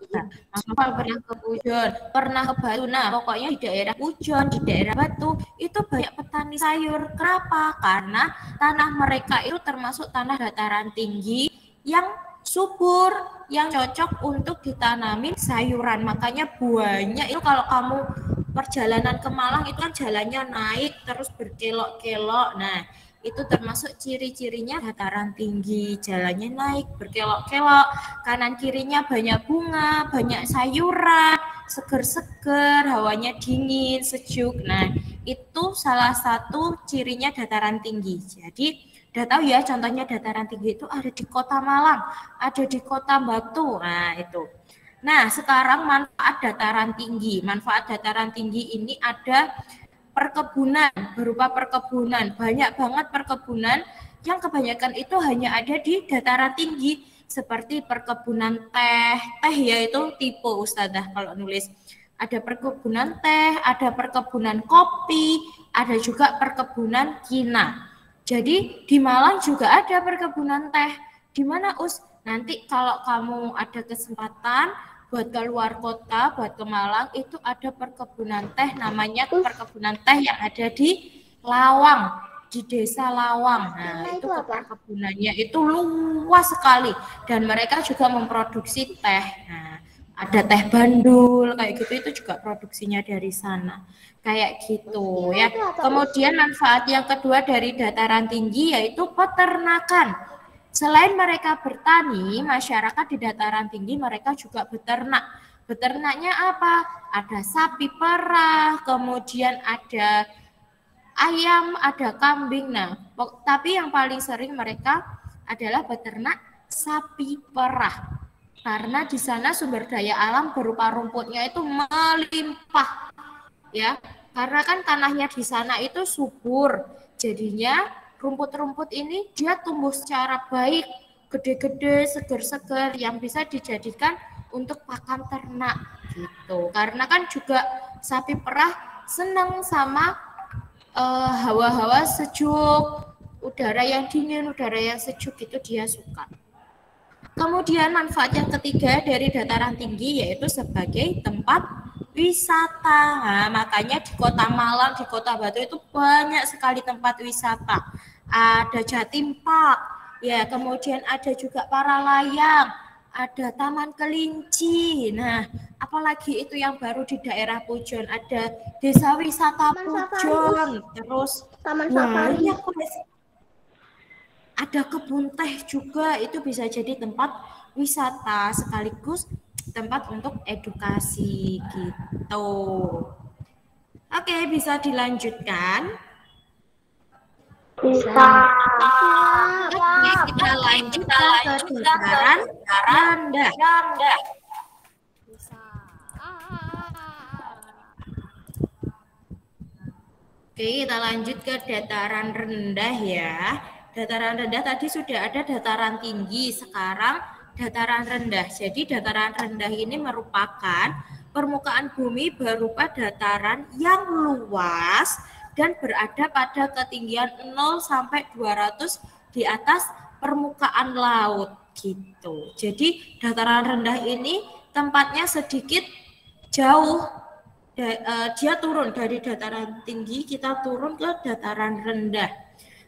Nah, pernah ke Pujon, pernah ke Batu. Nah, pokoknya di daerah Pujon, di daerah Batu itu banyak petani sayur. Kenapa? Karena tanah mereka itu termasuk tanah dataran tinggi yang subur, yang cocok untuk ditanamin sayuran. Makanya buahnya itu kalau kamu perjalanan ke Malang itu kan jalannya naik terus berkelok-kelok. Nah, itu termasuk ciri-cirinya dataran tinggi, jalannya naik berkelok-kelok, kanan kirinya banyak bunga, banyak sayuran, seger-seger, hawanya dingin, sejuk. Nah, itu salah satu cirinya dataran tinggi. Jadi udah tahu ya, contohnya dataran tinggi itu ada di Kota Malang, ada di Kota Batu. Nah, itu. Nah, sekarang manfaat dataran tinggi. Manfaat dataran tinggi ini ada perkebunan, berupa perkebunan. Banyak banget perkebunan yang kebanyakan itu hanya ada di dataran tinggi, seperti perkebunan teh. Teh yaitu tipe Ustadzah kalau nulis. Ada perkebunan teh, ada perkebunan kopi, ada juga perkebunan kina. Jadi di Malang juga ada perkebunan teh. Di mana Us? Nanti kalau kamu ada kesempatan buat ke luar kota, buat ke Malang, itu ada perkebunan teh, namanya perkebunan teh yang ada di Lawang, di desa Lawang. Nah, itu perkebunannya itu luas sekali dan mereka juga memproduksi teh. Nah, ada teh bandul kayak gitu, itu juga produksinya dari sana. Kayak gitu ya. Kemudian manfaat yang kedua dari dataran tinggi yaitu peternakan. Selain mereka bertani, masyarakat di dataran tinggi mereka juga beternak. Beternaknya apa? Ada sapi perah, kemudian ada ayam, ada kambing. Nah, tapi yang paling sering mereka adalah beternak sapi perah. Karena di sana sumber daya alam berupa rumputnya itu melimpah. Ya, karena kan tanahnya di sana itu subur. Jadinya rumput-rumput ini dia tumbuh secara baik, gede-gede, seger-seger yang bisa dijadikan untuk pakan ternak gitu. Karena kan juga sapi perah senang sama hawa-hawa sejuk, udara yang dingin, udara yang sejuk itu dia suka. Kemudian manfaat yang ketiga dari dataran tinggi yaitu sebagai tempat wisata. Nah, makanya di Kota Malang, di Kota Batu itu banyak sekali tempat wisata. Ada Jatim Park, ya, kemudian ada juga para layang, ada Taman Kelinci. Nah, apalagi itu yang baru di daerah Pujon, ada Desa Wisata Pujon, terus Taman Safari. Ada kebun teh juga, itu bisa jadi tempat wisata sekaligus tempat untuk edukasi gitu. Oke, bisa dilanjutkan? Bisa. Oke, kita lanjut ke dataran rendah. Oke, kita lanjut ke dataran rendah ya. Dataran rendah tadi sudah ada dataran tinggi, sekarang dataran rendah. Jadi dataran rendah ini merupakan permukaan bumi berupa dataran yang luas dan berada pada ketinggian 0 sampai 200 di atas permukaan laut gitu. Jadi dataran rendah ini tempatnya sedikit jauh. Dia turun dari dataran tinggi, kita turun ke dataran rendah.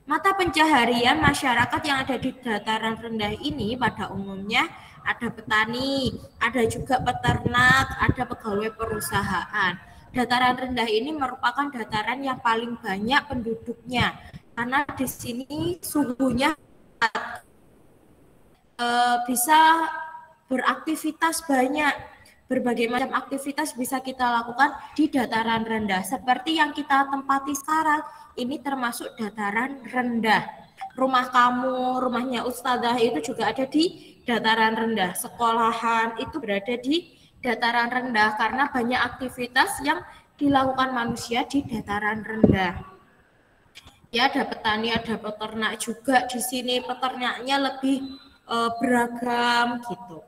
Mata pencaharian masyarakat yang ada di dataran rendah ini pada umumnya ada petani, ada juga peternak, ada pegawai perusahaan. Dataran rendah ini merupakan dataran yang paling banyak penduduknya karena di sini suhunya bisa beraktivitas banyak. Berbagai macam aktivitas bisa kita lakukan di dataran rendah. Seperti yang kita tempati sekarang, ini termasuk dataran rendah. Rumah kamu, rumahnya Ustadzah itu juga ada di dataran rendah. Sekolahan itu berada di dataran rendah karena banyak aktivitas yang dilakukan manusia di dataran rendah. Ya, ada petani, ada peternak juga di sini. Peternaknya lebih beragam gitu.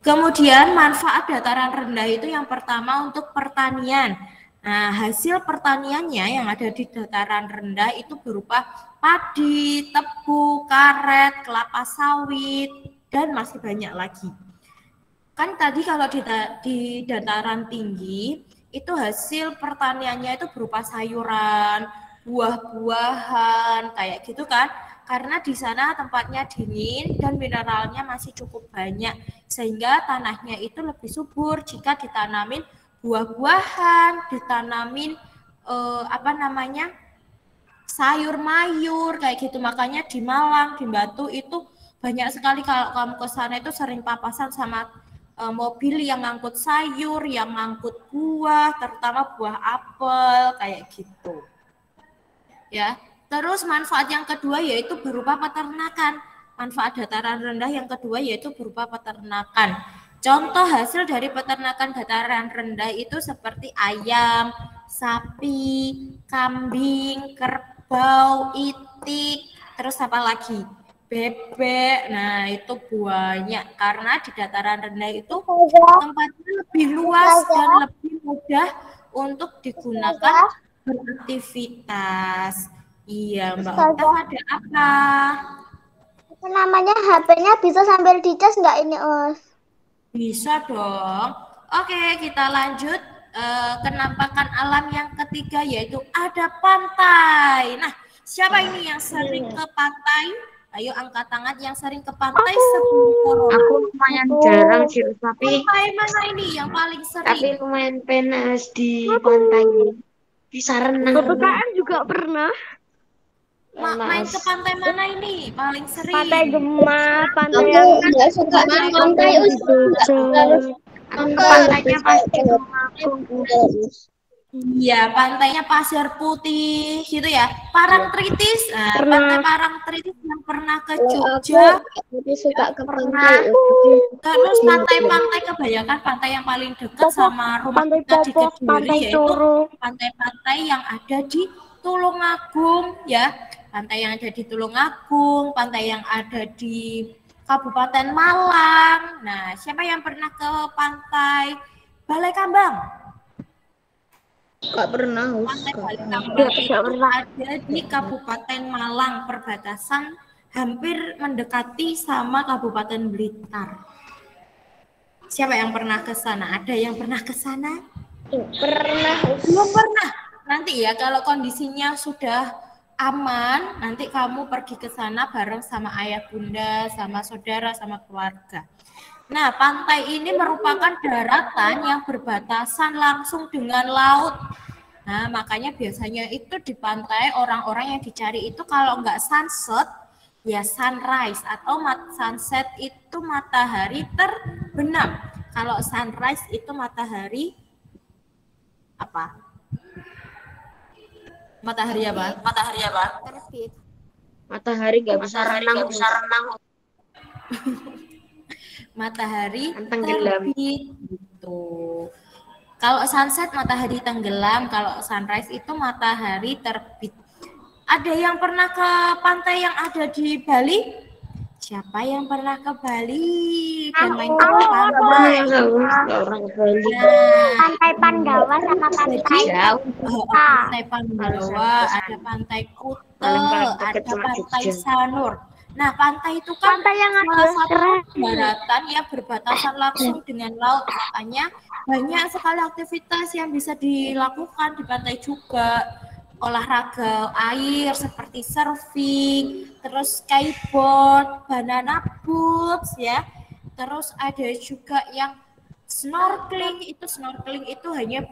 Kemudian manfaat dataran rendah itu yang pertama untuk pertanian. Nah, hasil pertaniannya yang ada di dataran rendah itu berupa padi, tebu, karet, kelapa sawit, dan masih banyak lagi. Kan tadi kalau di dataran tinggi itu hasil pertaniannya itu berupa sayuran, buah-buahan, kayak gitu kan. Karena di sana tempatnya dingin dan mineralnya masih cukup banyak, sehingga tanahnya itu lebih subur jika ditanamin buah-buahan, ditanamin sayur mayur kayak gitu. Makanya di Malang, di Batu itu banyak sekali kalau kamu ke sana itu sering papasan sama mobil yang ngangkut sayur, yang ngangkut buah, terutama buah apel kayak gitu. Ya. Terus manfaat yang kedua yaitu berupa peternakan. Manfaat dataran rendah yang kedua yaitu berupa peternakan. Contoh hasil dari peternakan dataran rendah itu seperti ayam, sapi, kambing, kerbau, itik, terus apa lagi? Bebek. Nah, itu banyak karena di dataran rendah itu tempatnya lebih luas dan lebih mudah untuk digunakan beraktivitas. Iya, Mbak Uta, ada apa? Itu namanya HP-nya bisa sambil dicas nggak ini, Us? Bisa dong. Oke, kita lanjut kenampakan alam yang ketiga yaitu ada pantai. Nah, siapa ini yang sering ke pantai? Ayo angkat tangan yang sering ke pantai sebelum corona. Aku lumayan jarang sih, tapi Pantai mana ini yang paling sering? tapi lumayan penas di pantai. Bisa renang. PPKM juga pernah. Main ke pantai mana ini paling sering? Pantai Gemah, pantai Aku yang nggak suka main pantai, Us. Aku pantainya pasti Iya, pantainya Pasir Putih gitu ya. Parangtritis. Nah, pantai Parangtritis yang pernah ke Jogja. Aku suka ke pantai. Terus pantai-pantai kebanyakan pantai yang paling dekat sama rumah pantai kita di Popok, Kediri pantai yaitu Coro. pantai-pantai yang ada di Tulungagung ya. Pantai yang ada di Tulungagung, pantai yang ada di Kabupaten Malang. Nah, siapa yang pernah ke pantai Balai Kambang? Nggak pernah, Us. Pantai Balai Kambang itu ada di Kabupaten Malang, perbatasan hampir mendekati sama Kabupaten Blitar. Siapa yang pernah ke sana? Ada yang pernah ke sana? Pernah, Us. Belum pernah. Nanti ya kalau kondisinya sudah aman, nanti kamu pergi ke sana bareng sama ayah bunda, sama saudara, sama keluarga. Nah, pantai ini merupakan daratan yang berbatasan langsung dengan laut. Nah, makanya biasanya itu di pantai orang-orang yang dicari itu kalau nggak sunset, ya sunrise atau sunset itu matahari terbenam. Kalau sunrise itu matahari apa? Matahari apa? Terbit. matahari nggak bisa renang. Matahari Tenggelam. terbit gitu. Kalau sunset matahari tenggelam, kalau sunrise itu matahari terbit. Ada yang pernah ke pantai yang ada di Bali? Siapa yang pernah ke Bali dan main ke pantai? Orang Bali. Pantai Pandawa sama pantai Pantai Pandawa, ada pantai Kuta, ada pantai Sanur. Nah, pantai itu kan Pantai yang salah ada satu daratan yang berbatasan langsung dengan laut. Makanya banyak sekali aktivitas yang bisa dilakukan di pantai juga. Olahraga air seperti surfing, terus skateboard, banana boats ya. Terus ada juga yang snorkeling itu hanya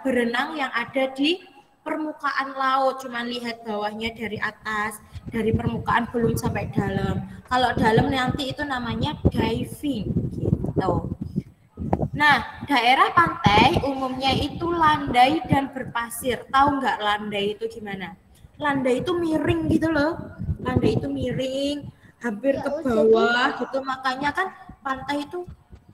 berenang yang ada di permukaan laut, cuman lihat bawahnya dari atas, dari permukaan belum sampai dalam. Kalau dalam nanti itu namanya diving gitu. Nah, daerah pantai umumnya itu landai dan berpasir. Tahu nggak landai itu gimana? Landai itu miring gitu loh. Landai itu miring, hampir ke bawah gitu. Makanya kan pantai itu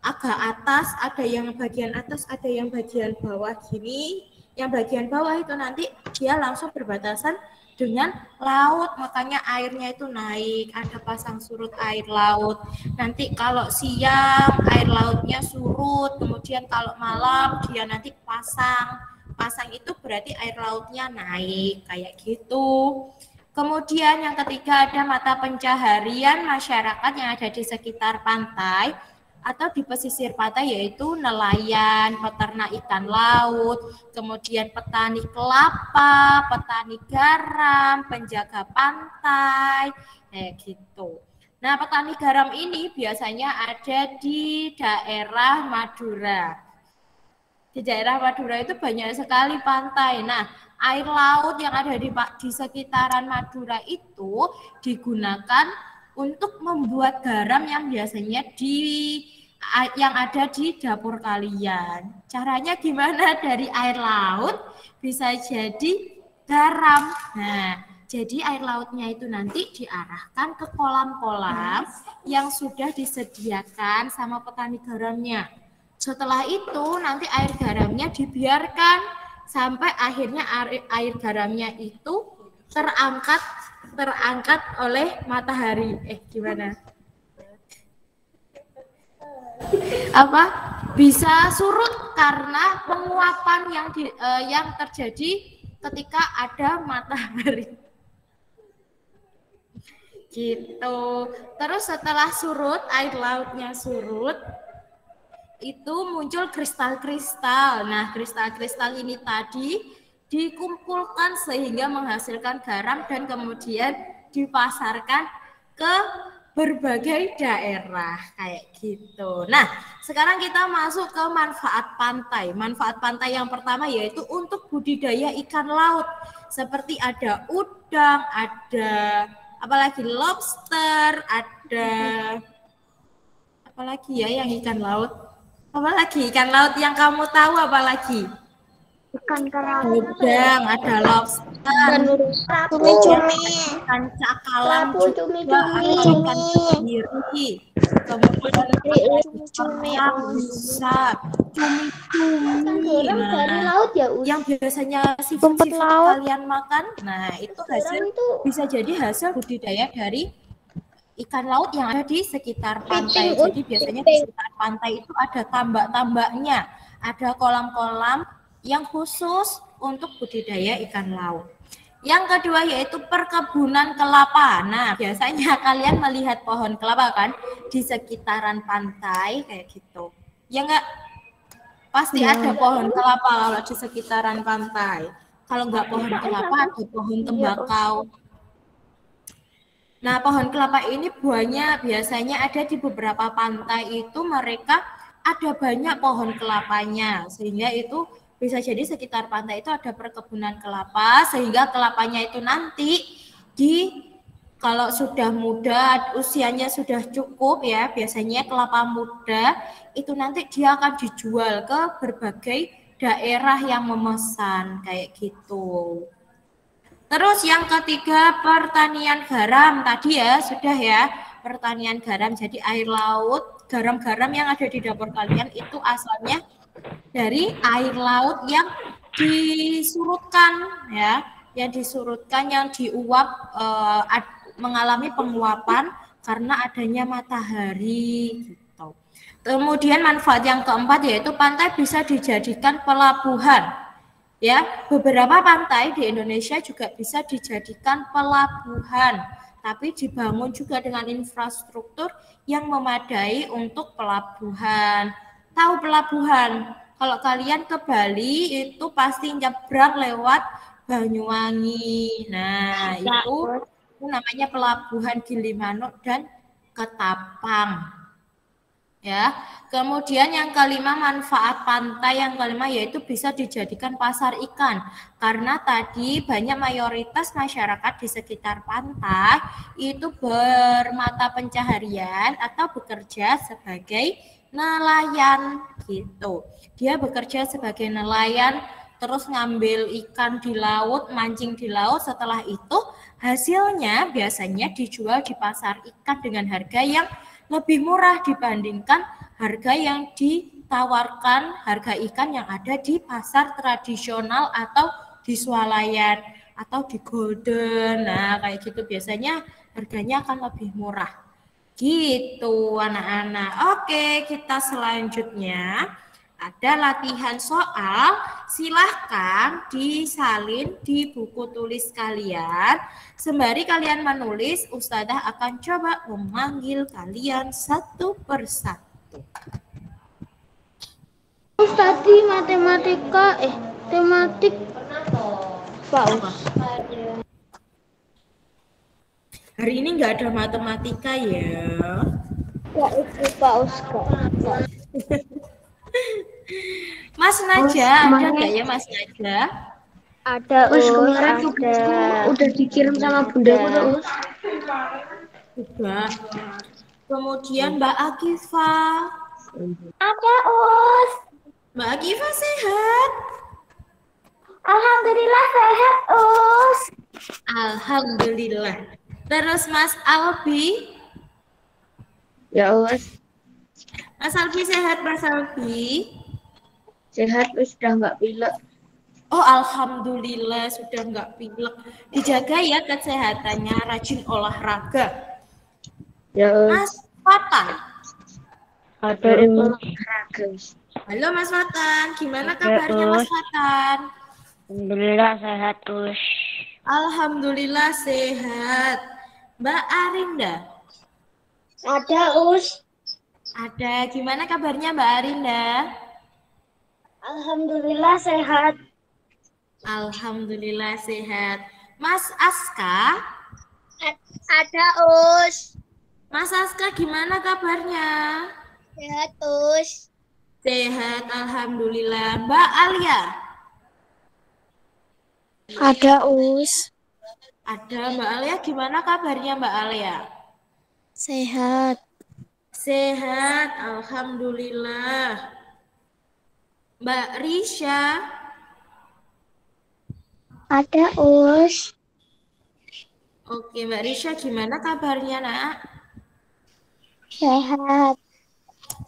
agak atas, ada yang bagian atas, ada yang bagian bawah gini. Yang bagian bawah itu nanti dia langsung berbatasan dengan laut, makanya airnya itu naik, ada pasang surut air laut. Nanti kalau siang air lautnya surut, kemudian kalau malam dia nanti pasang itu berarti air lautnya naik, kayak gitu. Kemudian yang ketiga ada mata pencaharian masyarakat yang ada di sekitar pantai atau di pesisir pantai, yaitu nelayan, peternak ikan laut, kemudian petani kelapa, petani garam, penjaga pantai, kayak gitu. Nah, petani garam ini biasanya ada di daerah Madura. Di daerah Madura itu banyak sekali pantai. Nah, air laut yang ada di sekitaran Madura itu digunakan untuk membuat garam yang biasanya yang ada di dapur kalian. Caranya gimana? Dari air laut bisa jadi garam. Nah, jadi air lautnya itu nanti diarahkan ke kolam-kolam yang sudah disediakan sama petani garamnya. Setelah itu nanti air garamnya dibiarkan sampai akhirnya air garamnya itu terangkat oleh matahari. Gimana? Bisa surut karena penguapan yang terjadi ketika ada matahari. Gitu. Terus setelah surut, air lautnya surut, itu muncul kristal-kristal. Nah, kristal-kristal ini tadi dikumpulkan sehingga menghasilkan garam dan kemudian dipasarkan ke berbagai daerah, kayak gitu. Nah, sekarang kita masuk ke manfaat pantai. Manfaat pantai yang pertama yaitu untuk budidaya ikan laut. Seperti ada udang, ada apalagi lobster, ada apalagi ya yang ikan laut. Apalagi ikan laut yang kamu tahu apalagi? Ikan kerapu, udang, ada lobster, cumi-cumi, ikan cakalang juga, ada ikan tenggiri, kemudian cumi, bisa cumi-cumi. Dari laut ya, yang biasanya sifat kalian makan, nah itu bisa jadi hasil budidaya dari ikan laut yang ada di sekitar pantai. Jadi biasanya di sekitar pantai itu ada tambak-tambaknya, ada kolam-kolam yang khusus untuk budidaya ikan laut. Yang kedua yaitu perkebunan kelapa. Nah, biasanya kalian melihat pohon kelapa kan di sekitaran pantai kayak gitu. Ya enggak? Pasti ada pohon kelapa kalau di sekitaran pantai. Kalau enggak pohon kelapa ada pohon tembakau. Nah, pohon kelapa ini buahnya biasanya ada di beberapa pantai itu mereka ada banyak pohon kelapanya, sehingga itu bisa jadi sekitar pantai itu ada perkebunan kelapa, sehingga kelapanya itu nanti kalau sudah muda, usianya sudah cukup ya, biasanya kelapa muda itu nanti dia akan dijual ke berbagai daerah yang memesan kayak gitu. Terus yang ketiga pertanian garam tadi ya, sudah ya, pertanian garam. Jadi air laut, garam-garam yang ada di dapur kalian itu asalnya dari air laut yang disurutkan ya, yang disurutkan, yang diuap, mengalami penguapan karena adanya matahari gitu. Kemudian manfaat yang keempat yaitu pantai bisa dijadikan pelabuhan. Ya, beberapa pantai di Indonesia juga bisa dijadikan pelabuhan, tapi dibangun juga dengan infrastruktur yang memadai untuk pelabuhan. Tahu pelabuhan? Kalau kalian ke Bali itu pasti nyebrang lewat Banyuwangi. Nah, itu namanya pelabuhan Gilimanuk dan Ketapang. Ya. Kemudian yang kelima manfaat pantai yang kelima yaitu bisa dijadikan pasar ikan. Karena tadi banyak mayoritas masyarakat di sekitar pantai itu bermata pencaharian atau bekerja sebagai nelayan gitu. Dia bekerja sebagai nelayan, terus ngambil ikan di laut, mancing di laut. Setelah itu hasilnya biasanya dijual di pasar ikan dengan harga yang lebih murah dibandingkan harga yang ditawarkan, harga ikan yang ada di pasar tradisional atau di swalayan atau di Golden. Nah, kayak gitu biasanya harganya akan lebih murah. Gitu anak-anak. Oke, kita selanjutnya ada latihan soal. Silahkan disalin di buku tulis kalian. Sembari kalian menulis, Ustadzah akan coba memanggil kalian satu persatu. Tadi matematika, tematik Paus. Hari ini nggak ada matematika ya. Ya itu Paus kok. Mas Naja, ada nggak ya Mas Naja? Ada kemarin udah dikirim sama Bunda Us. Juga. Kemudian Mbak Akifa. Ada Us. Mbak Akifa sehat? Alhamdulillah sehat Us. Alhamdulillah. Terus Mas Albi? Ya Us. Mas Albi sehat Mas Albi? Sehat, sudah nggak pilek. Oh alhamdulillah sudah nggak pilek. Dijaga ya kesehatannya, rajin olahraga. Ya Mas Fatan. ada olahraga. Halo Mas Fatan, gimana kabarnya Mas Fatan? Alhamdulillah sehat Us. Alhamdulillah sehat. Mbak Arinda. Ada Us. Ada, gimana kabarnya Mbak Arinda? Alhamdulillah sehat. Alhamdulillah sehat. Mas Aska? Ada Us. Mas Aska gimana kabarnya? Sehat Us. Sehat, alhamdulillah. Mbak Alia? Ada Us. Ada Mbak Alia, gimana kabarnya Mbak Alia? Sehat. Sehat, alhamdulillah. Mbak Risha? Ada Us. Oke, Mbak Risha gimana kabarnya nak? Sehat.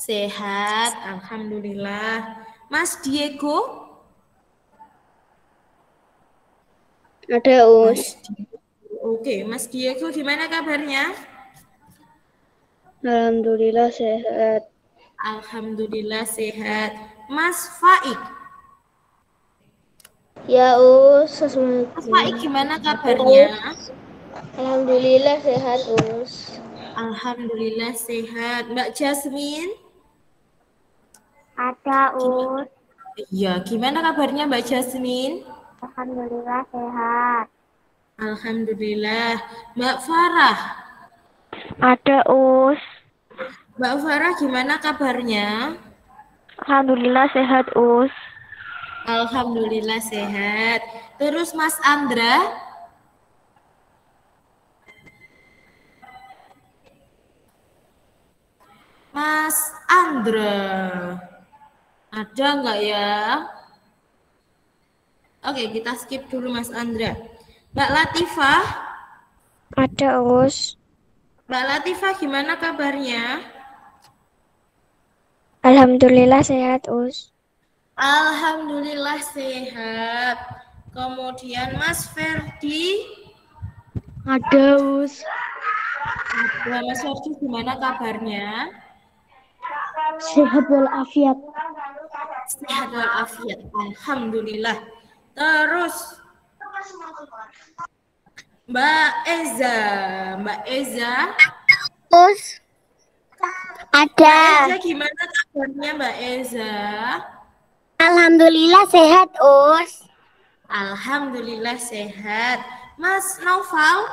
Sehat, alhamdulillah. Mas Diego? Ada Us. Oke, Mas Diego gimana kabarnya? Alhamdulillah sehat. Alhamdulillah sehat. Mas Faik? Ya Us. Mas Faik gimana kabarnya? Alhamdulillah sehat Us. Alhamdulillah sehat. Mbak Jasmine? Ada Us. Iya, gimana kabarnya Mbak Jasmine? Alhamdulillah sehat. Alhamdulillah. Mbak Farah? Ada Us. Mbak Farah gimana kabarnya? Alhamdulillah sehat Us. Alhamdulillah sehat. Terus Mas Andra? Mas Andra, ada nggak ya? Oke, kita skip dulu Mas Andra. Mbak Latifah? Ada Us. Mbak Latifah gimana kabarnya? Alhamdulillah sehat Us. Alhamdulillah sehat. Kemudian Mas Ferdi? Ada Us. Ada. Mas Ferdi gimana kabarnya? Sehat walafiat. Sehat walafiat. Alhamdulillah. Terus Mbak Eza. Mbak Eza? Us. Ada. Mbak Eza gimana kabarnya Mbak Eza? Alhamdulillah sehat Us. Alhamdulillah sehat. Mas Naufal?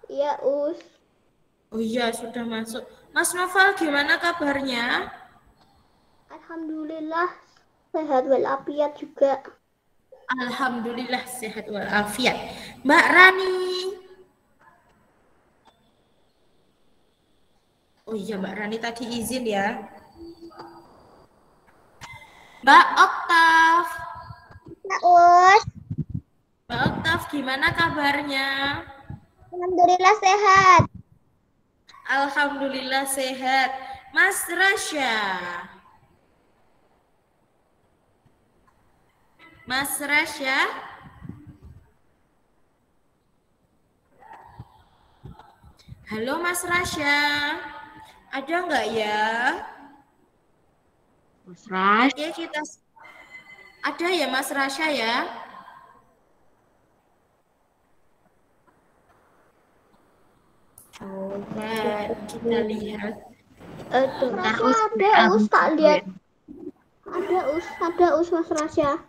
Ya Us. Oh iya, sudah masuk. Mas Naufal gimana kabarnya? Alhamdulillah sehat walafiat juga. Alhamdulillah sehat walafiat. Mbak Rani? Oh iya, Mbak Rani tadi izin ya. Mbak Oktav? Us. Mbak Oktav gimana kabarnya? Alhamdulillah sehat. Alhamdulillah sehat. Mas Rasya. Mas Rasya. Halo Mas Rasya. Ada nggak ya? Mas Ras. Oke, kita ada ya Mas Rasya ya? Coba kita lihat. Ada Us, tak lihat. Ada Us Mas Rasya.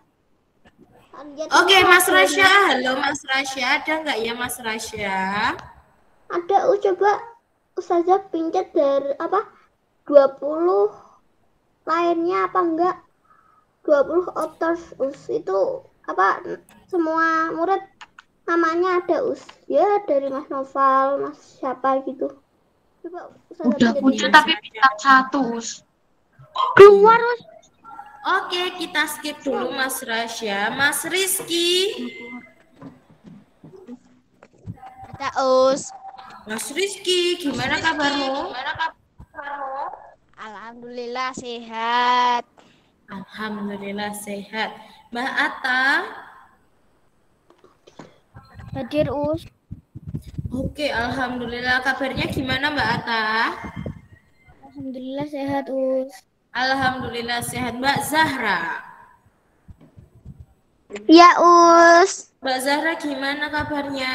Oke, Mas Rasya. Halo Mas Rasya. Ada nggak ya Mas Rasya? Ada Us, coba Ustazah pincet dari 20 lainnya apa enggak? 20 authors Us itu semua murid namanya ada Us. Ya dari Mas Noval, Mas siapa gitu. Coba Ustazah Udah pincet muncul dulu. tapi bintang 1, Us. Keluar, Us. Oke, kita skip dulu Mas Rasya. Mas Rizky. Ada Us. Mas Rizky, gimana kabarmu? Alhamdulillah sehat. Alhamdulillah sehat. Mbak Atta. Hadir, Us. Oke, alhamdulillah. Kabarnya gimana Mbak Atta? Alhamdulillah sehat, Us. Alhamdulillah sehat. Mbak Zahra. Ya, Us. Mbak Zahra gimana kabarnya?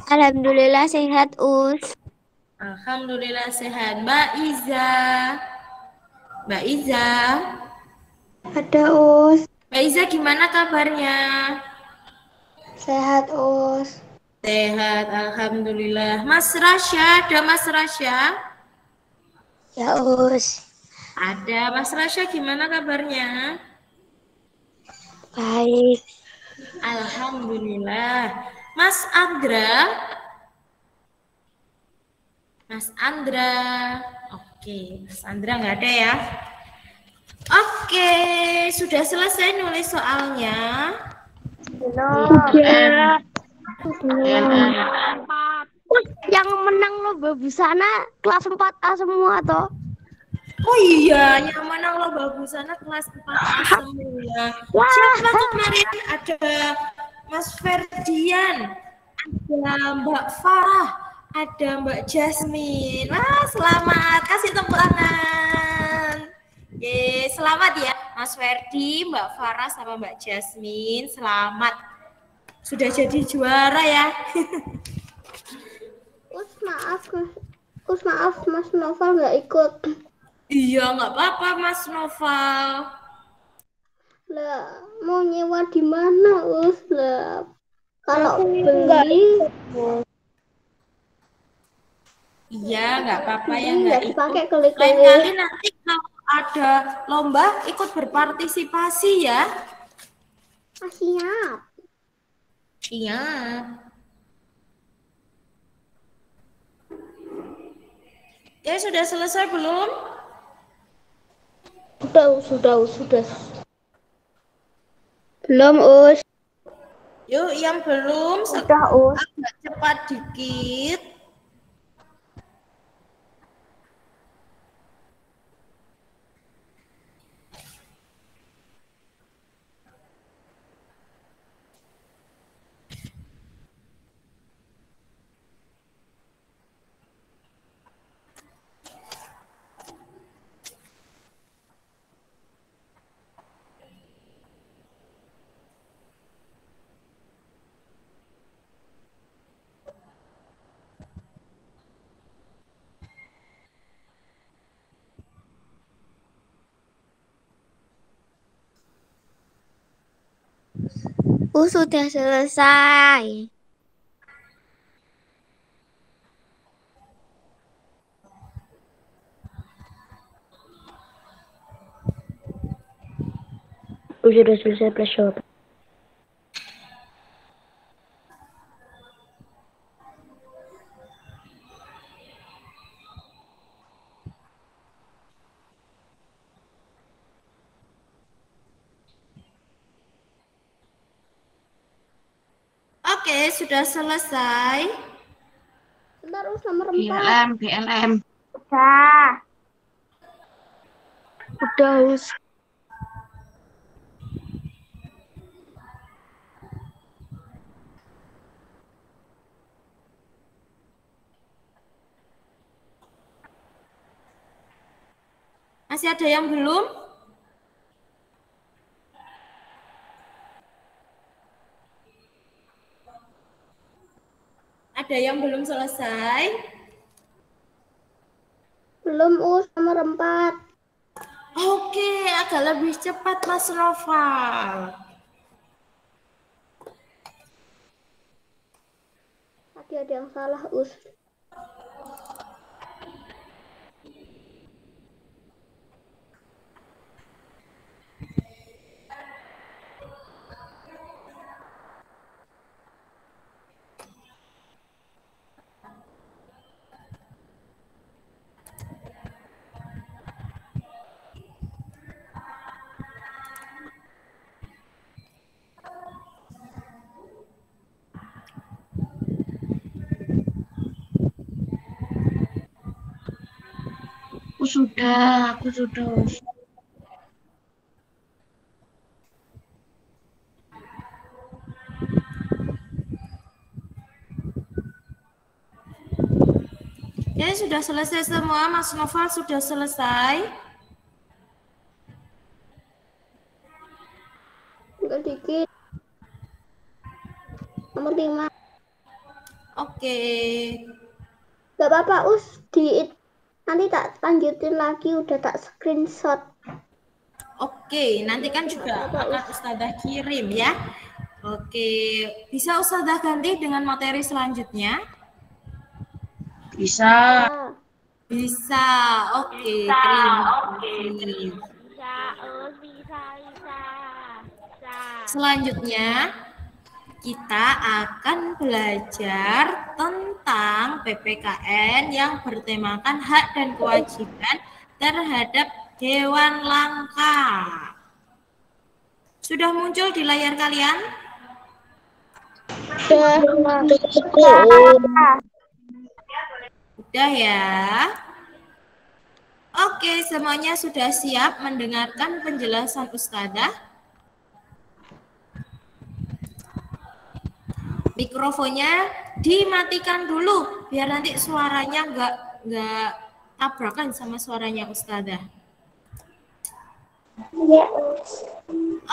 Alhamdulillah sehat, Us. Alhamdulillah sehat. Mbak Iza. Mbak Iza. Ada Us. Mbak Iza gimana kabarnya? Sehat Us. Sehat, alhamdulillah. Mas Rasya, ada Mas Rasya? Ya, Us. Ada. Mas Rasya gimana kabarnya? Baik. Alhamdulillah. Mas Andra? Mas Andra. Oke, Mas Andra nggak ada ya? Oke, sudah selesai nulis soalnya. Udah. Yang menang lomba busana kelas 4A semua toh. Oh iya, yang menang lomba busana kelas 4A semua. Siapa kemarin? Ada Mas Ferdian, ada Mbak Farah, ada Mbak Jasmine. Wah, selamat. Kasih tepuk tangan. Ye, selamat ya Mas Ferdi, Mbak Farah sama Mbak Jasmine. Selamat. Sudah jadi juara ya. Us maaf Mas Noval nggak ikut. Iya, nggak apa-apa Mas Noval. Lah, mau nyewa di mana Us? Lah, kalau beli Iya, nggak apa-apa ya, nggak nggak ikut. dipakai Lain kali-kali. kali nanti kalau ada lomba ikut berpartisipasi ya. Siap. Iya. Ya, sudah selesai belum? Sudah. Belum Us. Yuk, yang belum Sudah Us. agak cepat dikit. Sudah selesai. Sudah selesai flashback. Oke, sudah selesai. Bentar Us, nomor 4. BLM. Udah, Us. Masih ada yang belum? Ada yang belum selesai? Belum, Us, nomor 4. Oke, agak lebih cepat Mas Noval. Tadi ada yang salah, Us. Aku sudah. Ya, sudah selesai semua. Mas Noval sudah selesai. Tinggal dikit. Nomor 5. Oke. Gak apa-apa, Us. Nanti tak lanjutin lagi, udah tak screenshot. Oke, nanti kan juga akan Ustadzah kirim ya. Oke, bisa Ustadzah ganti dengan materi selanjutnya? Bisa. Bisa. Oke, terima kasih. Bisa. Selanjutnya kita akan belajar tentang PPKN yang bertemakan hak dan kewajiban terhadap hewan langka. Sudah muncul di layar kalian? Sudah ya. Oke, semuanya sudah siap mendengarkan penjelasan Ustadzah? Mikrofonnya dimatikan dulu biar nanti suaranya nggak tabrakan sama suaranya Ustadzah.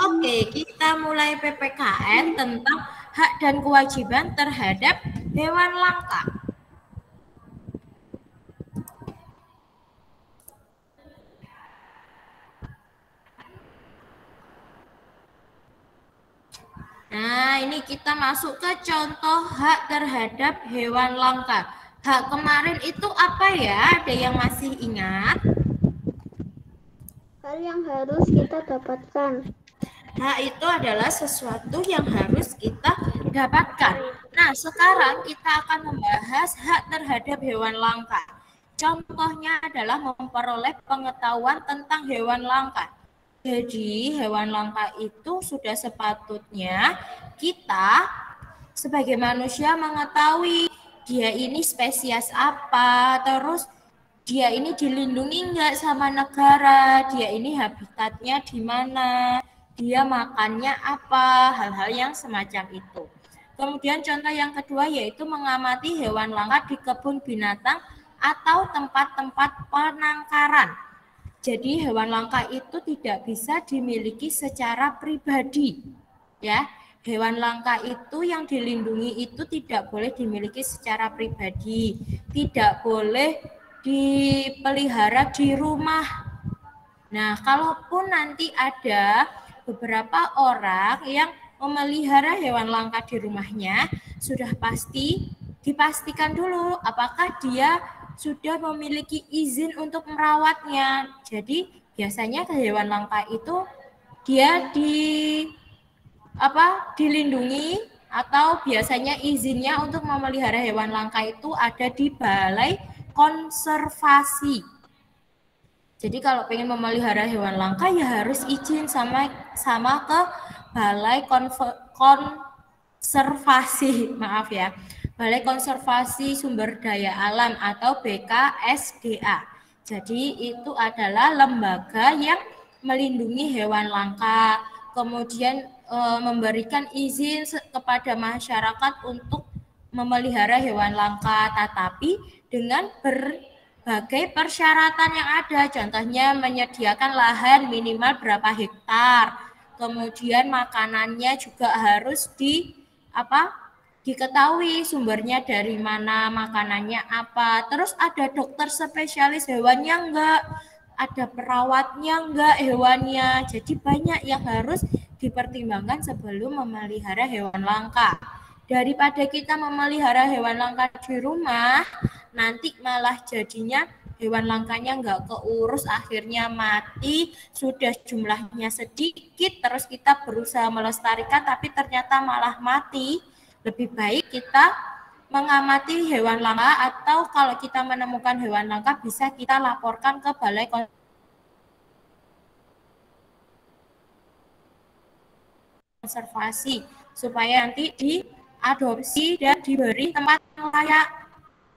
Oke, kita mulai PPKN tentang hak dan kewajiban terhadap hewan langka. Nah, ini kita masuk ke contoh hak terhadap hewan langka. Hak kemarin itu apa ya? Ada yang masih ingat? Hal yang harus kita dapatkan. Hak itu adalah sesuatu yang harus kita dapatkan. Nah, sekarang kita akan membahas hak terhadap hewan langka. Contohnya adalah memperoleh pengetahuan tentang hewan langka. Jadi hewan langka itu sudah sepatutnya kita sebagai manusia mengetahui dia ini spesies apa, terus dia ini dilindungi enggak sama negara, dia ini habitatnya di mana, dia makannya apa, hal-hal yang semacam itu. Kemudian contoh yang kedua yaitu mengamati hewan langka di kebun binatang atau tempat-tempat penangkaran. Jadi hewan langka itu tidak bisa dimiliki secara pribadi, ya. Hewan langka itu yang dilindungi itu tidak boleh dimiliki secara pribadi, tidak boleh dipelihara di rumah. Nah, kalaupun nanti ada beberapa orang yang memelihara hewan langka di rumahnya, sudah pasti dipastikan dulu apakah dia sudah memiliki izin untuk merawatnya. Jadi biasanya hewan langka itu dia dilindungi atau biasanya izinnya untuk memelihara hewan langka itu ada di balai konservasi. Jadi kalau pengen memelihara hewan langka ya harus izin sama ke balai konservasi, maaf ya. Balai Konservasi Sumber Daya Alam atau BKSDA. Jadi itu adalah lembaga yang melindungi hewan langka, kemudian memberikan izin kepada masyarakat untuk memelihara hewan langka, tetapi dengan berbagai persyaratan yang ada. Contohnya menyediakan lahan minimal berapa hektar, kemudian makanannya juga harus diketahui sumbernya dari mana, makanannya apa, terus ada dokter spesialis hewannya enggak, ada perawatnya enggak hewannya. Jadi banyak yang harus dipertimbangkan sebelum memelihara hewan langka. Daripada kita memelihara hewan langka di rumah, nanti malah jadinya hewan langkanya enggak keurus, akhirnya mati, sudah jumlahnya sedikit, terus kita berusaha melestarikan tapi ternyata malah mati. Lebih baik kita mengamati hewan langka, atau kalau kita menemukan hewan langka bisa kita laporkan ke Balai Konservasi supaya nanti diadopsi dan diberi tempat layak.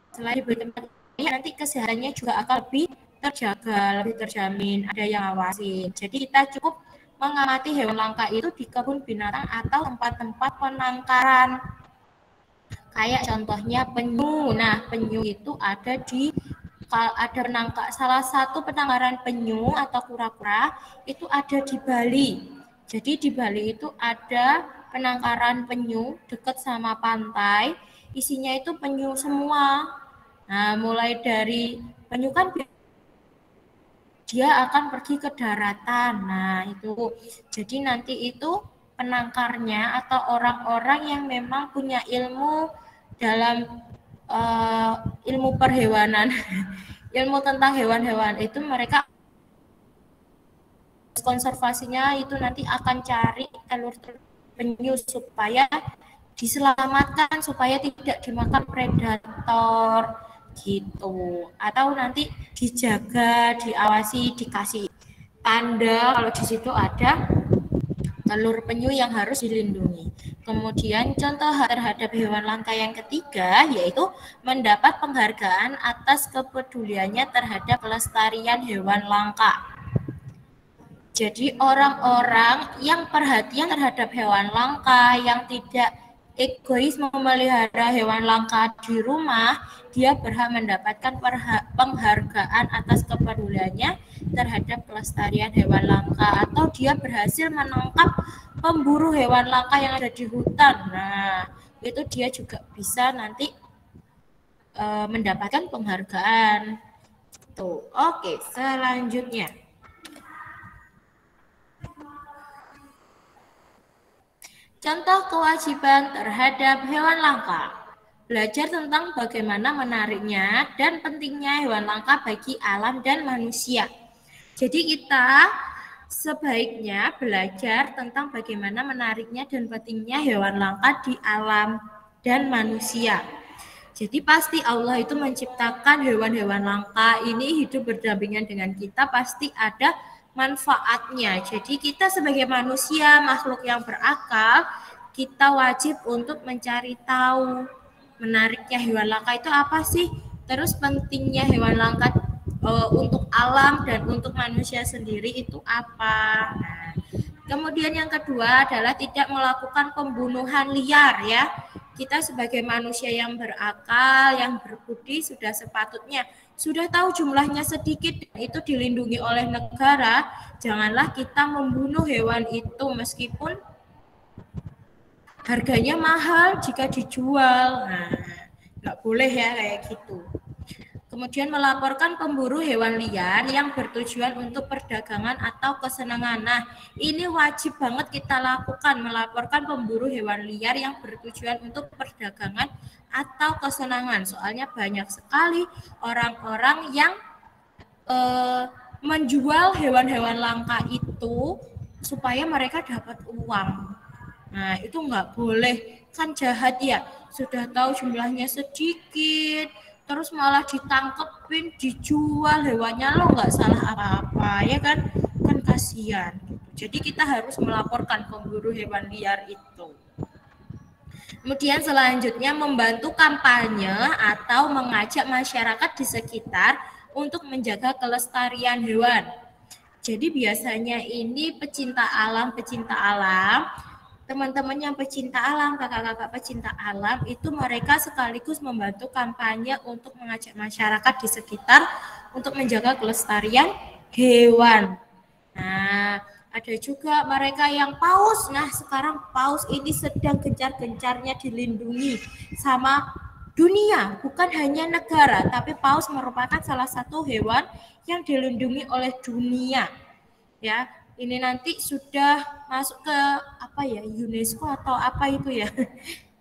Selain diberi tempat layak, nanti kesehatannya juga akan lebih terjaga, lebih terjamin, ada yang awasin. Jadi kita cukup mengamati hewan langka itu di kebun binatang atau tempat-tempat penangkaran. Kayak contohnya penyu. Nah, penyu itu ada salah satu penangkaran penyu atau kura-kura itu ada di Bali. Jadi di Bali itu ada penangkaran penyu dekat sama pantai, isinya itu penyu semua. Nah, mulai dari penyu kan dia akan pergi ke daratan. Nah, itu. Jadi nanti itu penangkarnya atau orang-orang yang memang punya ilmu dalam ilmu perhewanan, ilmu tentang hewan-hewan itu, mereka konservasinya itu nanti akan cari telur-telur penyu supaya diselamatkan, supaya tidak dimakan predator gitu, atau nanti dijaga, diawasi, dikasih tanda kalau di situ ada telur penyu yang harus dilindungi. Kemudian contoh terhadap hewan langka yang ketiga yaitu mendapat penghargaan atas kepeduliannya terhadap kelestarian hewan langka. Jadi orang-orang yang perhatian terhadap hewan langka, yang tidak egois memelihara hewan langka di rumah, dia berhak mendapatkan penghargaan atas kepeduliannya terhadap kelestarian hewan langka, atau dia berhasil menangkap pemburu hewan langka yang ada di hutan. Nah, itu dia juga bisa nanti mendapatkan penghargaan. Tuh, oke, selanjutnya. Contoh kewajiban terhadap hewan langka. Belajar tentang bagaimana menariknya dan pentingnya hewan langka bagi alam dan manusia. Jadi kita sebaiknya belajar tentang bagaimana menariknya dan pentingnya hewan langka di alam dan manusia. Jadi pasti Allah itu menciptakan hewan-hewan langka ini hidup berdampingan dengan kita, pasti ada manfaatnya. Jadi kita sebagai manusia, makhluk yang berakal, kita wajib untuk mencari tahu menariknya hewan langka itu apa sih, terus pentingnya hewan langka untuk alam dan untuk manusia sendiri itu apa. Nah, kemudian yang kedua adalah tidak melakukan pembunuhan liar ya. Kita sebagai manusia yang berakal, yang berbudi, sudah sepatutnya sudah tahu jumlahnya sedikit dan itu dilindungi oleh negara, janganlah kita membunuh hewan itu meskipun harganya mahal jika dijual. Nah, nggak boleh ya kayak gitu. Kemudian melaporkan pemburu hewan liar yang bertujuan untuk perdagangan atau kesenangan. Nah, ini wajib banget kita lakukan, melaporkan pemburu hewan liar yang bertujuan untuk perdagangan atau kesenangan. Soalnya banyak sekali orang-orang yang menjual hewan-hewan langka itu supaya mereka dapat uang. Nah, itu nggak boleh, kan jahat ya. Sudah tahu jumlahnya sedikit, terus malah ditangkepin, dijual hewannya, lo nggak salah apa-apa, ya kan? Kan kasihan. Jadi kita harus melaporkan pemburu hewan liar itu. Kemudian selanjutnya membantu kampanye atau mengajak masyarakat di sekitar untuk menjaga kelestarian hewan. Jadi biasanya ini pecinta alam, teman-teman yang pecinta alam, kakak-kakak pecinta alam, itu mereka sekaligus membantu kampanye untuk mengajak masyarakat di sekitar untuk menjaga kelestarian hewan. Nah, ada juga mereka yang paus. Nah, sekarang paus ini sedang gencar-gencarnya dilindungi sama dunia, bukan hanya negara, tapi paus merupakan salah satu hewan yang dilindungi oleh dunia. Ya, ini nanti sudah masuk ke apa ya, UNESCO atau apa itu ya.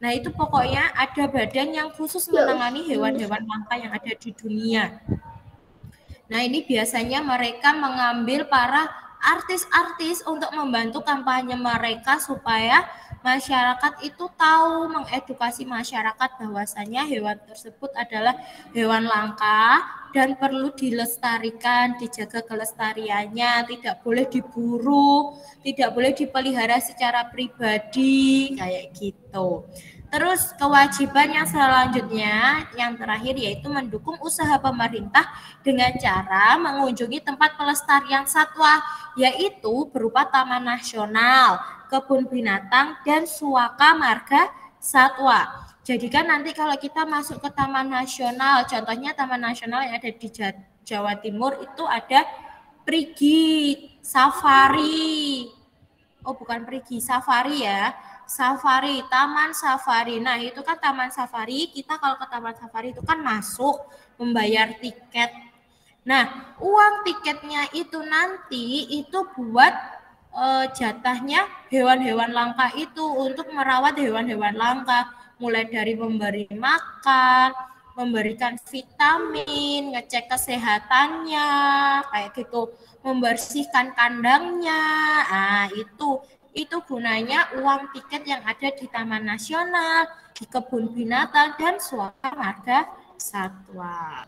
Nah, itu pokoknya ada badan yang khusus menangani hewan-hewan langka yang ada di dunia. Nah, ini biasanya mereka mengambil para artis-artis untuk membantu kampanye mereka supaya masyarakat itu tahu, mengedukasi masyarakat bahwasanya hewan tersebut adalah hewan langka dan perlu dilestarikan, dijaga kelestariannya, tidak boleh diburu, tidak boleh dipelihara secara pribadi, kayak gitu. Terus kewajiban yang selanjutnya, yang terakhir yaitu mendukung usaha pemerintah dengan cara mengunjungi tempat pelestarian satwa, yaitu berupa taman nasional, kebun binatang, dan suaka marga satwa. Jadi kan nanti kalau kita masuk ke taman nasional, contohnya taman nasional yang ada di Jawa Timur itu ada Perigi Safari. Oh, bukan Perigi, Safari ya. Safari, taman safari. Nah, itu kan taman safari, kita kalau ke taman safari itu kan masuk, membayar tiket. Nah, uang tiketnya itu nanti itu buat jatahnya hewan-hewan langka itu, untuk merawat hewan-hewan langka, mulai dari memberi makan, memberikan vitamin, ngecek kesehatannya, kayak gitu, membersihkan kandangnya. Nah, itu gunanya uang tiket yang ada di Taman Nasional, di kebun binatang, dan suaka marga satwa.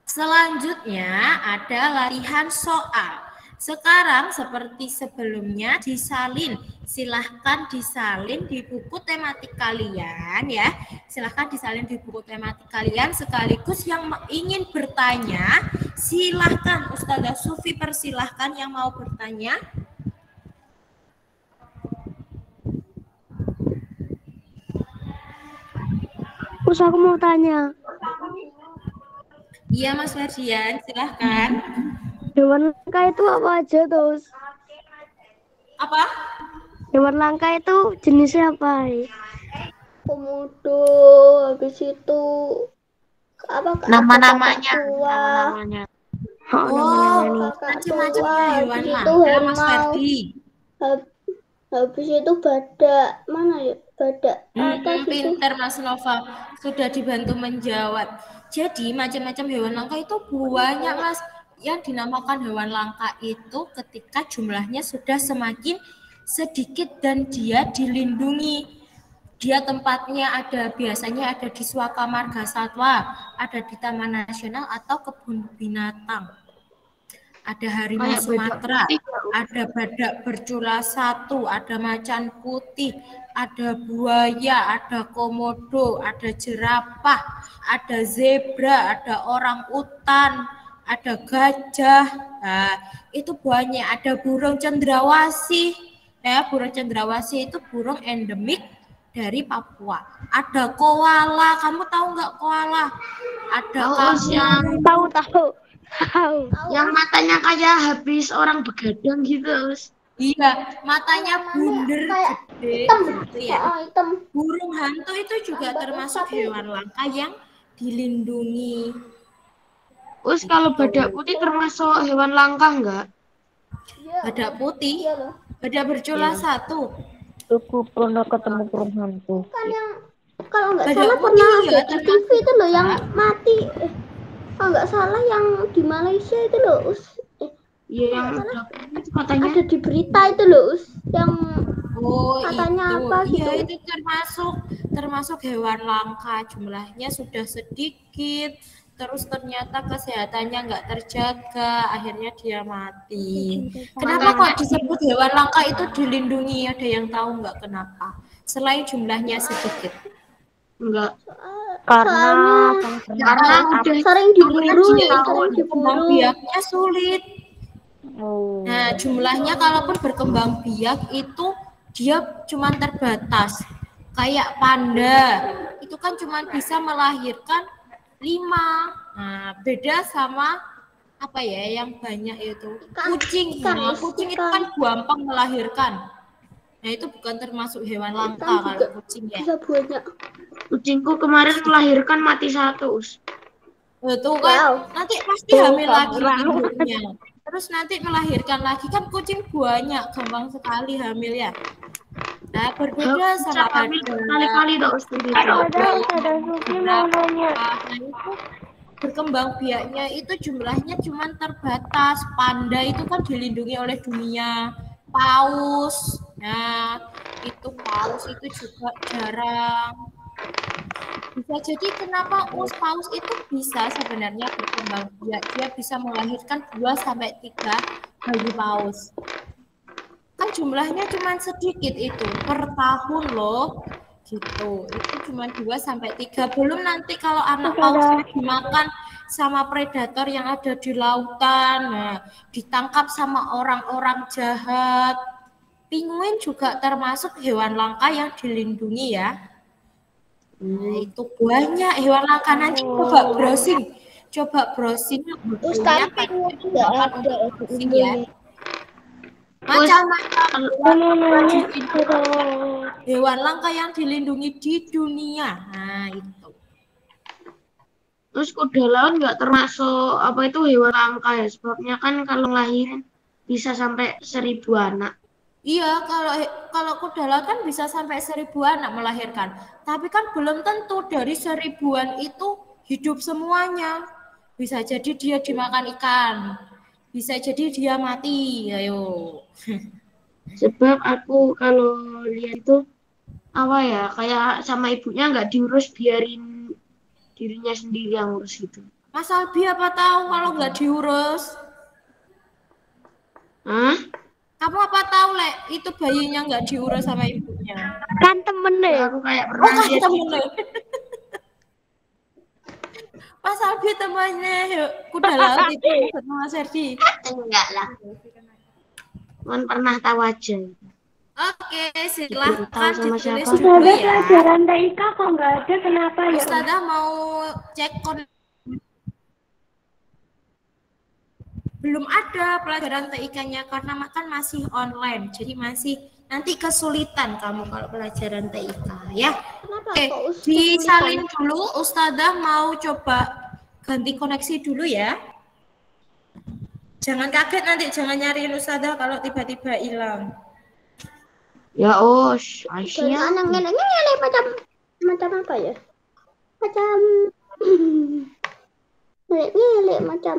Selanjutnya ada latihan soal. Sekarang seperti sebelumnya disalin, silahkan disalin di buku tematik kalian ya. Silahkan disalin di buku tematik kalian, sekaligus yang ingin bertanya silahkan. Ustazah Sufi persilahkan yang mau bertanya. Terus aku mau tanya. Iya Mas Ferdian, silahkan. Hewan langka itu apa aja terus? Apa? Hewan langka itu jenisnya apa? Komodo, habis itu apa? Nama-namanya. Oh, macam-macamnya hewan habis itu langka, Mas harimau, Ferdi. habis itu badak, mana ya? Badak apa gitu? Pinter Mas Nova, sudah dibantu menjawab. Jadi macam-macam hewan langka itu banyak Mas. Yang dinamakan hewan langka itu ketika jumlahnya sudah semakin sedikit dan dia dilindungi. Dia tempatnya biasanya ada di suaka marga satwa, ada di Taman Nasional atau kebun binatang. Ada harimau Sumatera, ada badak bercula 1, ada macan putih, ada buaya, ada komodo, ada jerapah, ada zebra, ada orang utan, ada gajah. Nah, itu banyak. Ada burung cendrawasih. Ya, burung cendrawasih itu burung endemik dari Papua. Ada koala. Kamu tahu nggak koala? Ada yang Tahu. yang matanya kayak habis orang begadang gitu. Iya, matanya bunder gede gitu ya. Burung hantu itu juga termasuk hewan langka yang dilindungi. Terus kalau badak putih termasuk hewan langka enggak? Badak putih, badak bercula 1. Aku pernah ketemu burung hantu. Kan yang kalau nggak Badak salah putih pernah ya, ada di TV itu loh yang mati. Kalau nggak salah yang di Malaysia itu loh, Iya, yang itu katanya ada di berita itu loh, yang katanya itu. Apa gitu? Iya, itu termasuk hewan langka, jumlahnya sudah sedikit, terus ternyata kesehatannya nggak terjaga, akhirnya dia mati. Kenapa kok disebut hewan langka itu dilindungi? Ada yang tahu nggak kenapa? Selain jumlahnya sedikit. Enggak. Karena Soalnya Karena udah sering diburu, dia itu sering berkembang diburu. biaknya sulit. oh. Nah, jumlahnya kalaupun berkembang biak itu dia cuma terbatas. Kayak panda, itu kan cuma bisa melahirkan 5. Nah, beda sama apa ya yang banyak itu kucing. Nah, kucing itu kan gampang melahirkan. Nah, itu bukan termasuk hewan langka Ikan kalau juga kucing ya. bisa banyak. kucingku kemarin melahirkan mati 1. Itu kan Wow. nanti pasti hamil lagi induknya. Terus nanti melahirkan lagi kan kucing banyak, gampang sekali hamil ya. Nah, berbeda Bisa sama hamil pada berkali-kali tak Ustaz itu. Ada Sufi mau nanya. nah, itu berkembang biaknya itu jumlahnya cuma terbatas. Panda itu kan dilindungi oleh dunia. Paus, nah itu paus itu juga jarang. Bisa jadi kenapa paus itu bisa sebenarnya berkembang biak, dia bisa melahirkan 2 sampai 3 bayi paus. Kan jumlahnya cuma sedikit itu per tahun loh. Gitu. Itu cuma 2 sampai 3. Belum nanti kalau anak pausnya dimakan sama predator yang ada di lautan, nah, ditangkap sama orang-orang jahat. Penguin juga termasuk hewan langka yang dilindungi ya. Nah, itu banyak hewan langka, nanti coba browsing. Coba browsing bukunya Penguin pada nggak makan ada untuk di browsing ya. Indonesia. Macam-macam Mau nanya. hewan langka yang dilindungi di dunia. Nah, itu. Terus kuda laut nggak termasuk apa itu hewan langka ya? Sebabnya kan kalau ngelahirin bisa sampai 1.000 anak. Iya, kalau kuda laut kan bisa sampai 1.000 anak melahirkan. Tapi kan belum tentu dari 1.000-an itu hidup semuanya. Bisa jadi dia dimakan ikan. Bisa jadi dia mati. Ayo. Sebab aku kalau lihat itu apa ya kayak sama ibunya nggak diurus, biarin dirinya sendiri yang ngurus gitu. Mas Albi apa tahu kalau nggak diurus? Hah? Kamu apa tahu, Lek, itu bayinya nggak diurus sama ibunya? Kan temen Ya, deh. aku kayak Oh, pernah kan lihat gitu. temennya. Mas Albi temannya kuda laut itu sama Mas Herdi. Enggak lah. Cuman pernah tahu aja. Oke, Diberitahu silahkan sama ditulis siapa? dulu Ada ya. pelajaran TIK kok nggak ada, kenapa ya? Ustazah mau cek belum ada pelajaran TIK-nya karena kan masih online, jadi masih nanti kesulitan kamu kalau pelajaran TIK ya. Kenapa Oke, kok disalin dulu. Ustazah mau coba ganti koneksi dulu ya. Jangan kaget nanti, jangan nyariin Ustazah kalau tiba-tiba hilang. Ya Dan Aisyah. anak ngene macam apa ya? Macam ngelek macam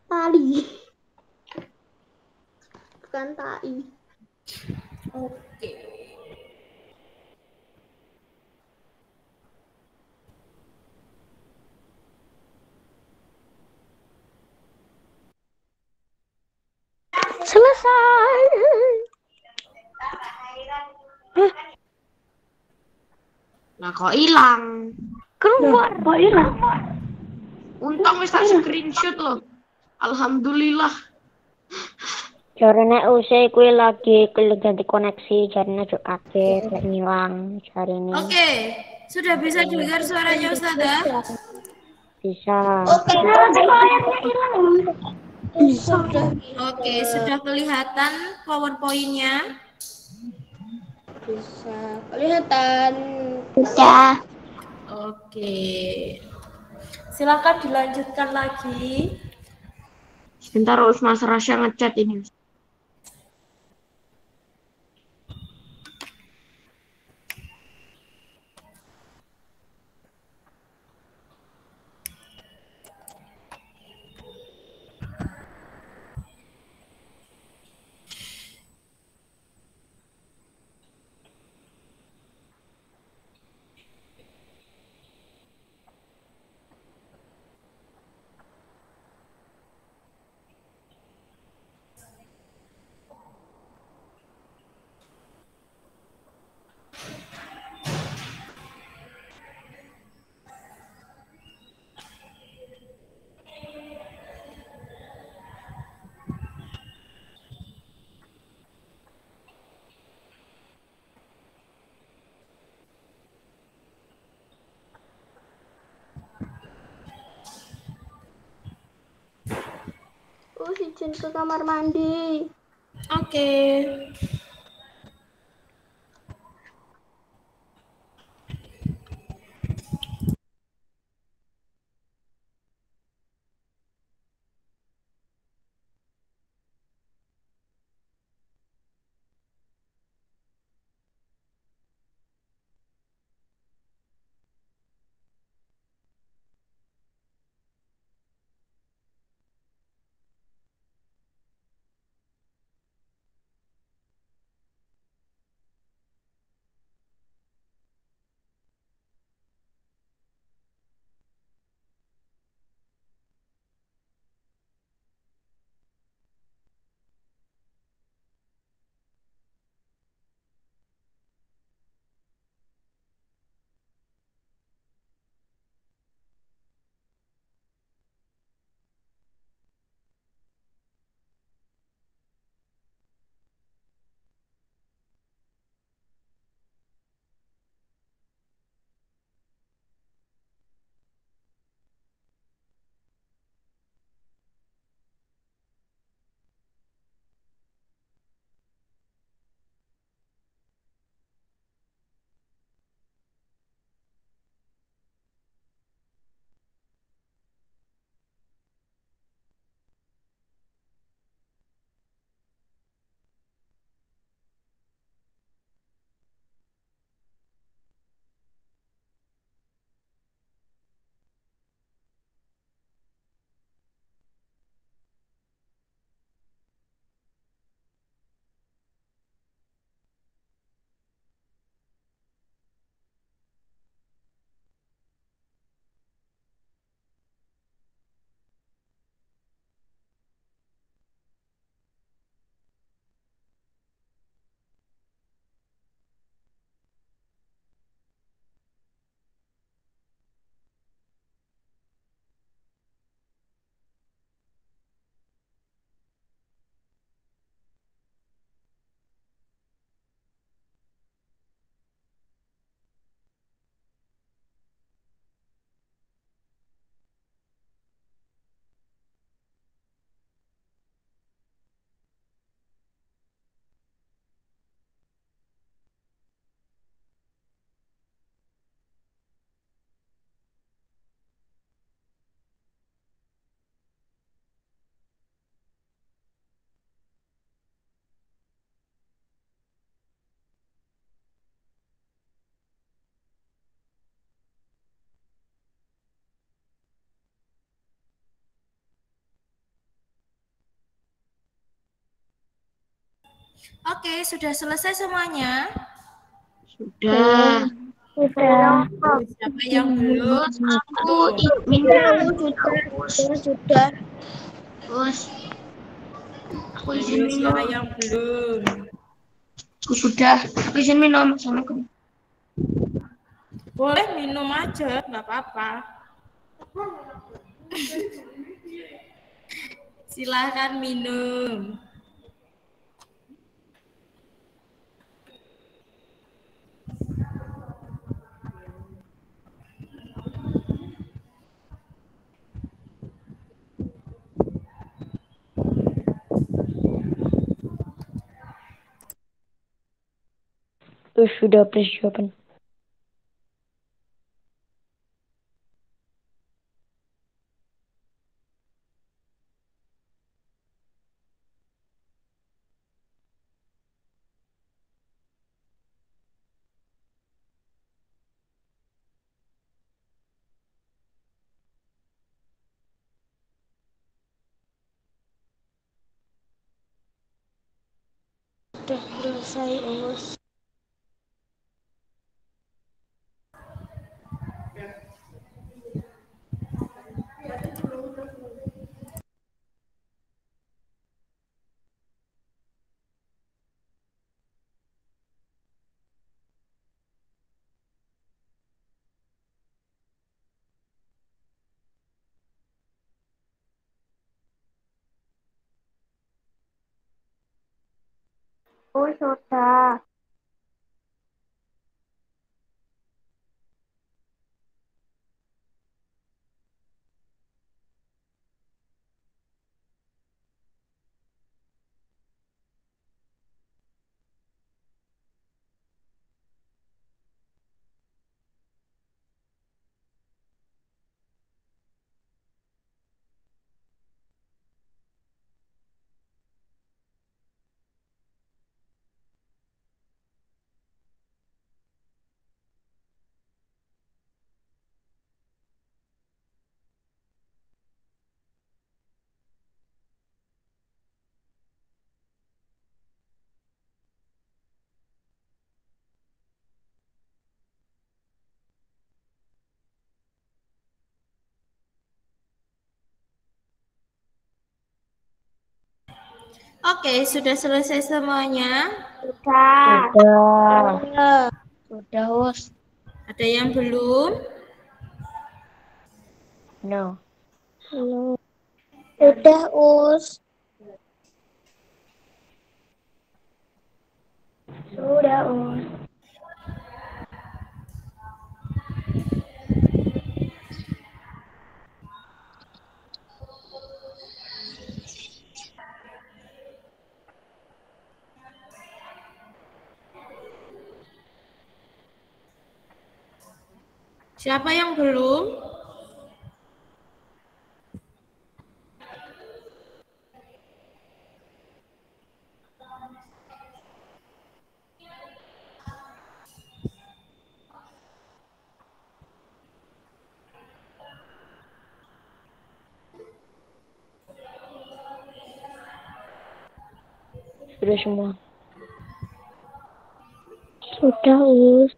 tali. Bukan tai. Oke. Selesai. Nah kok hilang? Keluar. Kok hilang? Untung wis tak screenshot loh. Alhamdulillah. Jarene usai kue lagi ganti koneksi, jarene juga kaget, gak ngilang jarene. Oke, sudah bisa dengar suaranya Ustazah? Bisa. Oke. Oke, sudah kelihatan PowerPoint-nya? Bisa kelihatan. Udah. Oke. Silakan dilanjutkan lagi. Sebentar Mas Rasya ngechat ini. izin ke kamar mandi. Oke. Oke, sudah selesai semuanya? Sudah. Sudah. Siapa yang belum? Aku Sudah. Terus aku izin Ayo, minum. siapa yang belum? Aku sudah. Aku izin minum. Assalamualaikum. Boleh minum aja, nggak apa-apa. Silahkan minum. Sudah, please jawaban. Sudah selesai, Us. Oh, sudah. Oke, sudah selesai semuanya? Sudah, Us. Ada yang belum? No. Udah, Us. Sudah, Us. Siapa yang belum? Sudah semua. Sudah, Us.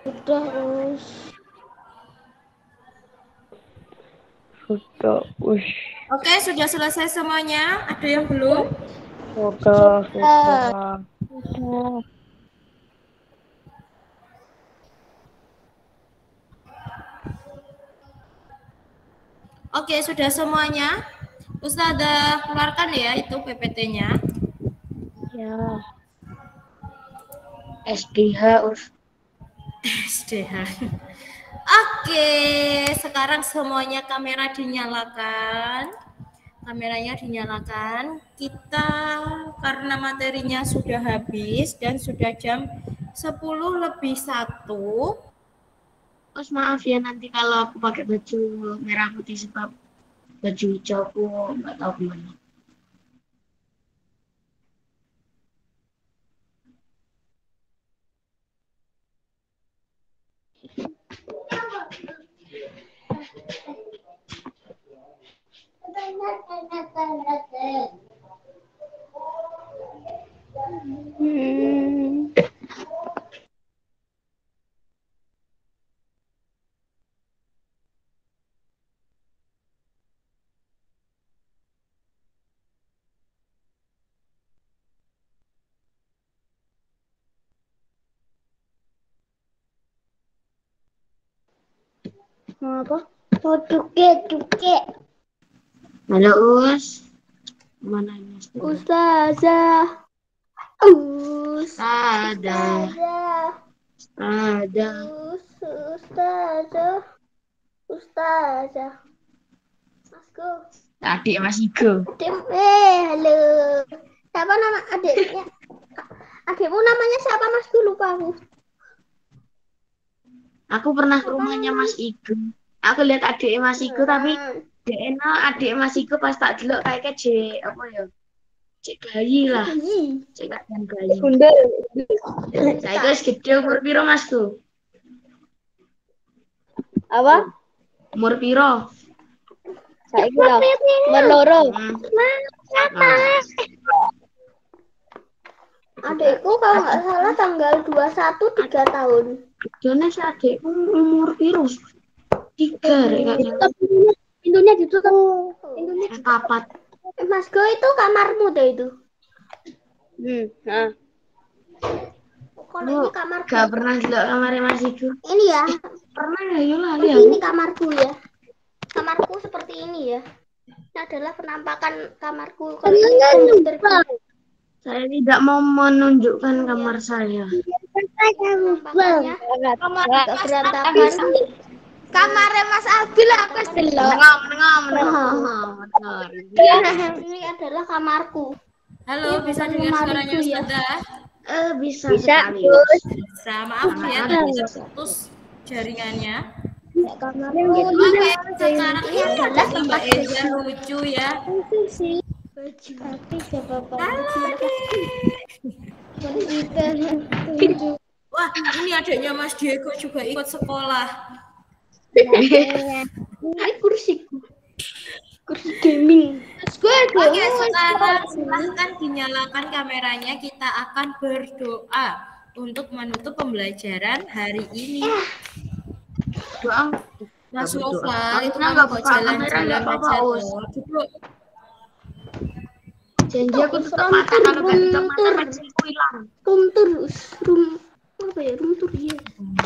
Sudah, Us. Sudah, Us. Oke, sudah selesai semuanya? Ada yang belum? Sudah. Oke, sudah semuanya? Ustazah keluarkan ya itu PPT-nya. Ya. SDH, Us. SDH. Oke, sekarang semuanya kamera dinyalakan. Kameranya dinyalakan. Kita karena materinya sudah habis dan sudah jam 10:01. Us, maaf ya nanti kalau aku pakai baju merah putih sebab baju hijau aku nggak tahu gimana. Mau apa? Mau cuke. Halo, Us. Mana ini? Ustazah. Ada. Ustazah. Masku. Adik Mas Igo. Halo. Siapa nama adiknya? Adikmu namanya siapa, Masku? Lupa aku. Aku pernah ke rumahnya Mas Igo. Aku lihat adik Mas Igo tapi DNA adik Mas Igo pas tak delok kayaknya apa ya? Cek bayi lah. Cek kajian bayi. Saya guys gede umur piro Masku? Apa? Umur piro? Saiki lho. Menoro. Adikku kalau nggak salah tanggal 21 3 tahun. Jone si adikku umur piro? 3 kayaknya. Pintunya ditutup. Papat. Mas Go, itu kamarmu deh itu. Nah. Kalau ini kamarku. Gak pernah delok kamarnya Mas Igo. Ini ya. Pernah ya lali ya. Ini kamarku ya. Kamarku seperti ini ya. Ini adalah penampakan kamarku. Kalau ini komputerku. Saya tidak mau menunjukkan kamar saya. Penampakannya agak berantakan. Kamarnya Mas Abil aku delok. Ini adalah kamarku. Halo, bisa dengar suaranya Ustazah? Bisa sekali. Bisa, maaf ya tadi terputus jaringannya. Kamarnya Oke, sekarang ini adalah Mbak Eza lucu ya. Wah, ini adiknya Mas Diego juga ikut sekolah. Ini kursiku. Kursi gaming. Oke, sekarang silahkan dinyalakan kameranya. Kita akan berdoa untuk menutup pembelajaran hari ini. Doa. Mas Nova, itu Nggak kan kok buka kamera, jalan-jalan nggak apa-apa, aja Us. tuh. Duduk. Janji aku tutup mata, kalau nggak tutup mata panciku hilang. Room terus. Apa ya? Room tour ya.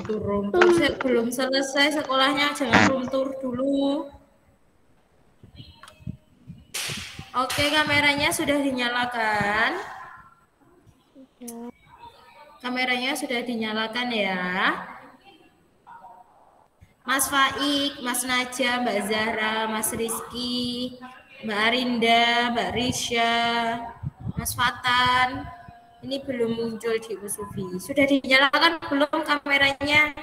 Runtur. Belum selesai sekolahnya, jangan runtur dulu. Oke, kameranya sudah dinyalakan. Kameranya sudah dinyalakan ya. Mas Faik, Mas Najah, Mbak Zahra, Mas Rizky, Mbak Arinda, Mbak Risha, Mas Fatan. Ini belum muncul di Usufi. Sudah dinyalakan belum kameranya?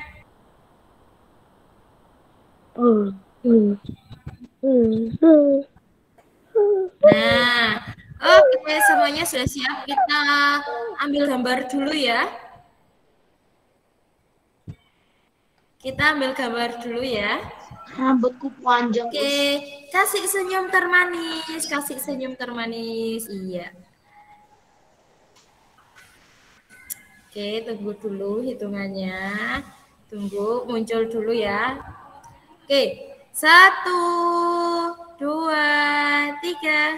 Nah, oke, semuanya sudah siap. Kita ambil gambar dulu ya. Kita ambil gambar dulu ya. Rambutku panjang. Oke, kasih senyum termanis, kasih senyum termanis. Iya. Oke, tunggu dulu hitungannya. Tunggu, muncul dulu ya. Oke, 1, 2, 3.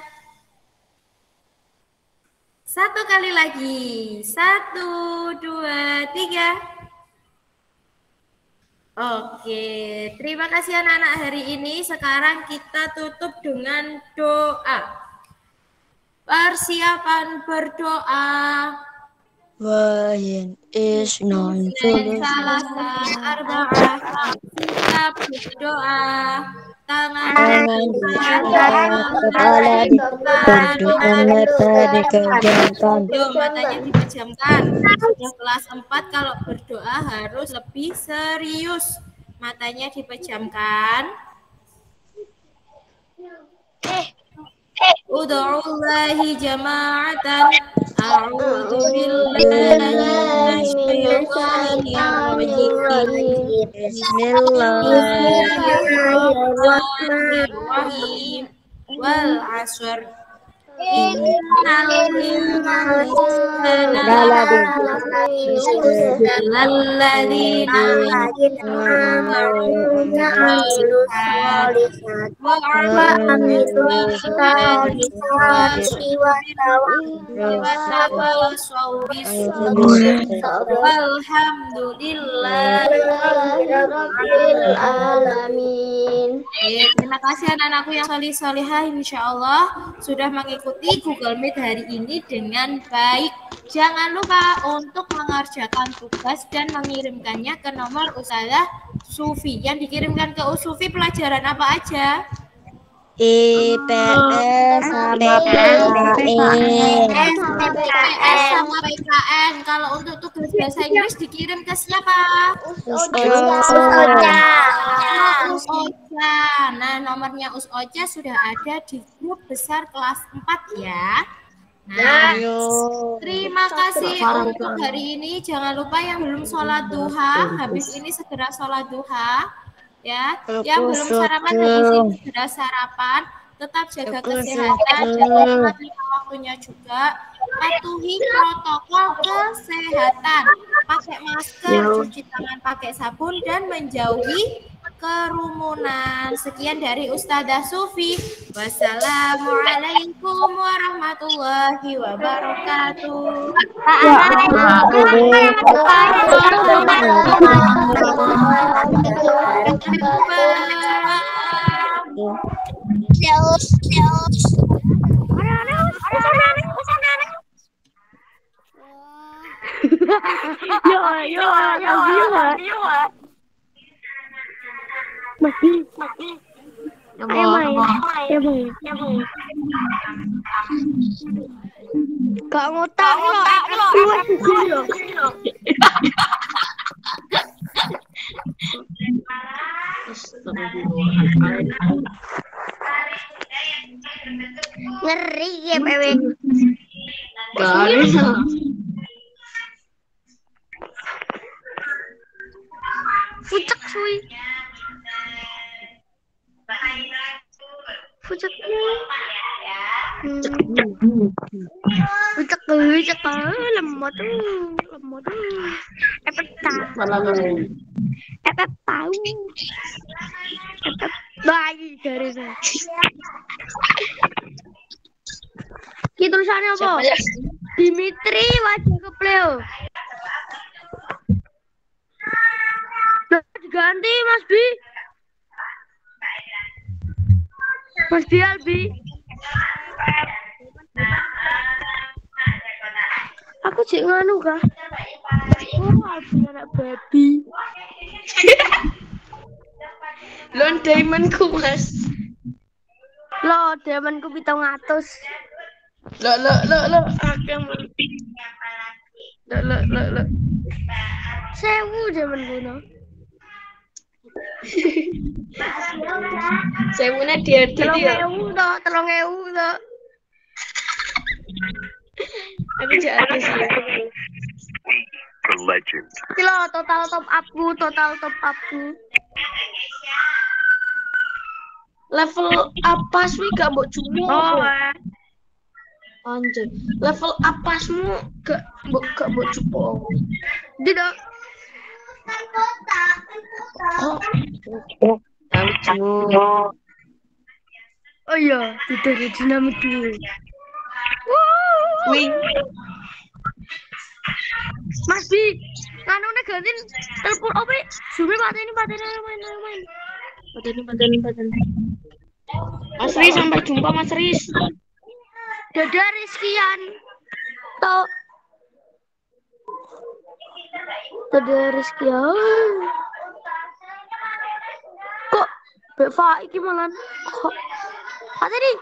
Satu kali lagi. 1, 2, 3. Oke, terima kasih anak-anak hari ini. Sekarang kita tutup dengan doa. Persiapan berdoa. Wahin isnon Salah arba'ah. Sikap berdoa. Tangan kepala dipundukkan, mata dikejamkan. Matanya dipejamkan. Sudah kelas 4 kalau berdoa harus lebih serius. Matanya dipejamkan. Ud'ullahi jama'atan. A'udzu billahi minasyaitonir Bismillahirrahmanirrahim. Wal 'ashr. Innal insana lalladzina Alamin. Terima kasih anak-anakku yang solih-solihah, insya Allah sudah mengikuti Google Meet hari ini dengan baik. Jangan lupa untuk mengerjakan tugas dan mengirimkannya ke nomor Ustazah Sufi. Yang dikirimkan ke Sufi pelajaran apa aja? IPS sama PKN. IPS sama PKN. Kalau untuk tugas bahasa Inggris dikirim ke siapa? Ocha. Nah, nomornya Ocha sudah ada di grup besar kelas 4 ya. Nah, terima kasih untuk hari ini. Jangan lupa yang belum sholat duha, habis ini segera sholat duha. Ya, yang belum sarapan habis ini segera sarapan. Tetap jaga kesehatan, jaga waktunya juga. Patuhi protokol kesehatan. Pakai masker, cuci tangan pakai sabun, dan menjauhi kerumunan. Sekian dari Ustazah Sufi. Wassalamualaikum warahmatullahi wabarakatuh. Gak ngutang lo. Ngeri ya PW. Pucak suy. Pucak. Pucak lemot Epet tahu. Epet bayi dari saya. Ki tulisannya apa? Siapa ya? Dimitri wajah kepleo. Loh, diganti Mas Bi. Mas Bi Albi. Aku cek nganu kah? Oh, Albi anak babi. Lon diamondku Mas. Lo, demenku 700. Lo. Aku yang mau. Lo. 1000 demenku no. Sewune dia dia. 3000 to, 3000 to. Aku jadi sih. The legend. Iki lo total top upku. Level apa sih gak mbok jumo? Oh, Anjir. Level apasmu gak mbok jumo? di dong. Oh iya, tidak ada dinamit dulu. Wih, Mas Bi, nganu gantiin telepon apa? Zoom mateni main. Pateni. Mas Riz, sampai jumpa Mas Riz. Dadah Rizkian. Dadah Rizkian. Kok Beva iki malan kok pateni?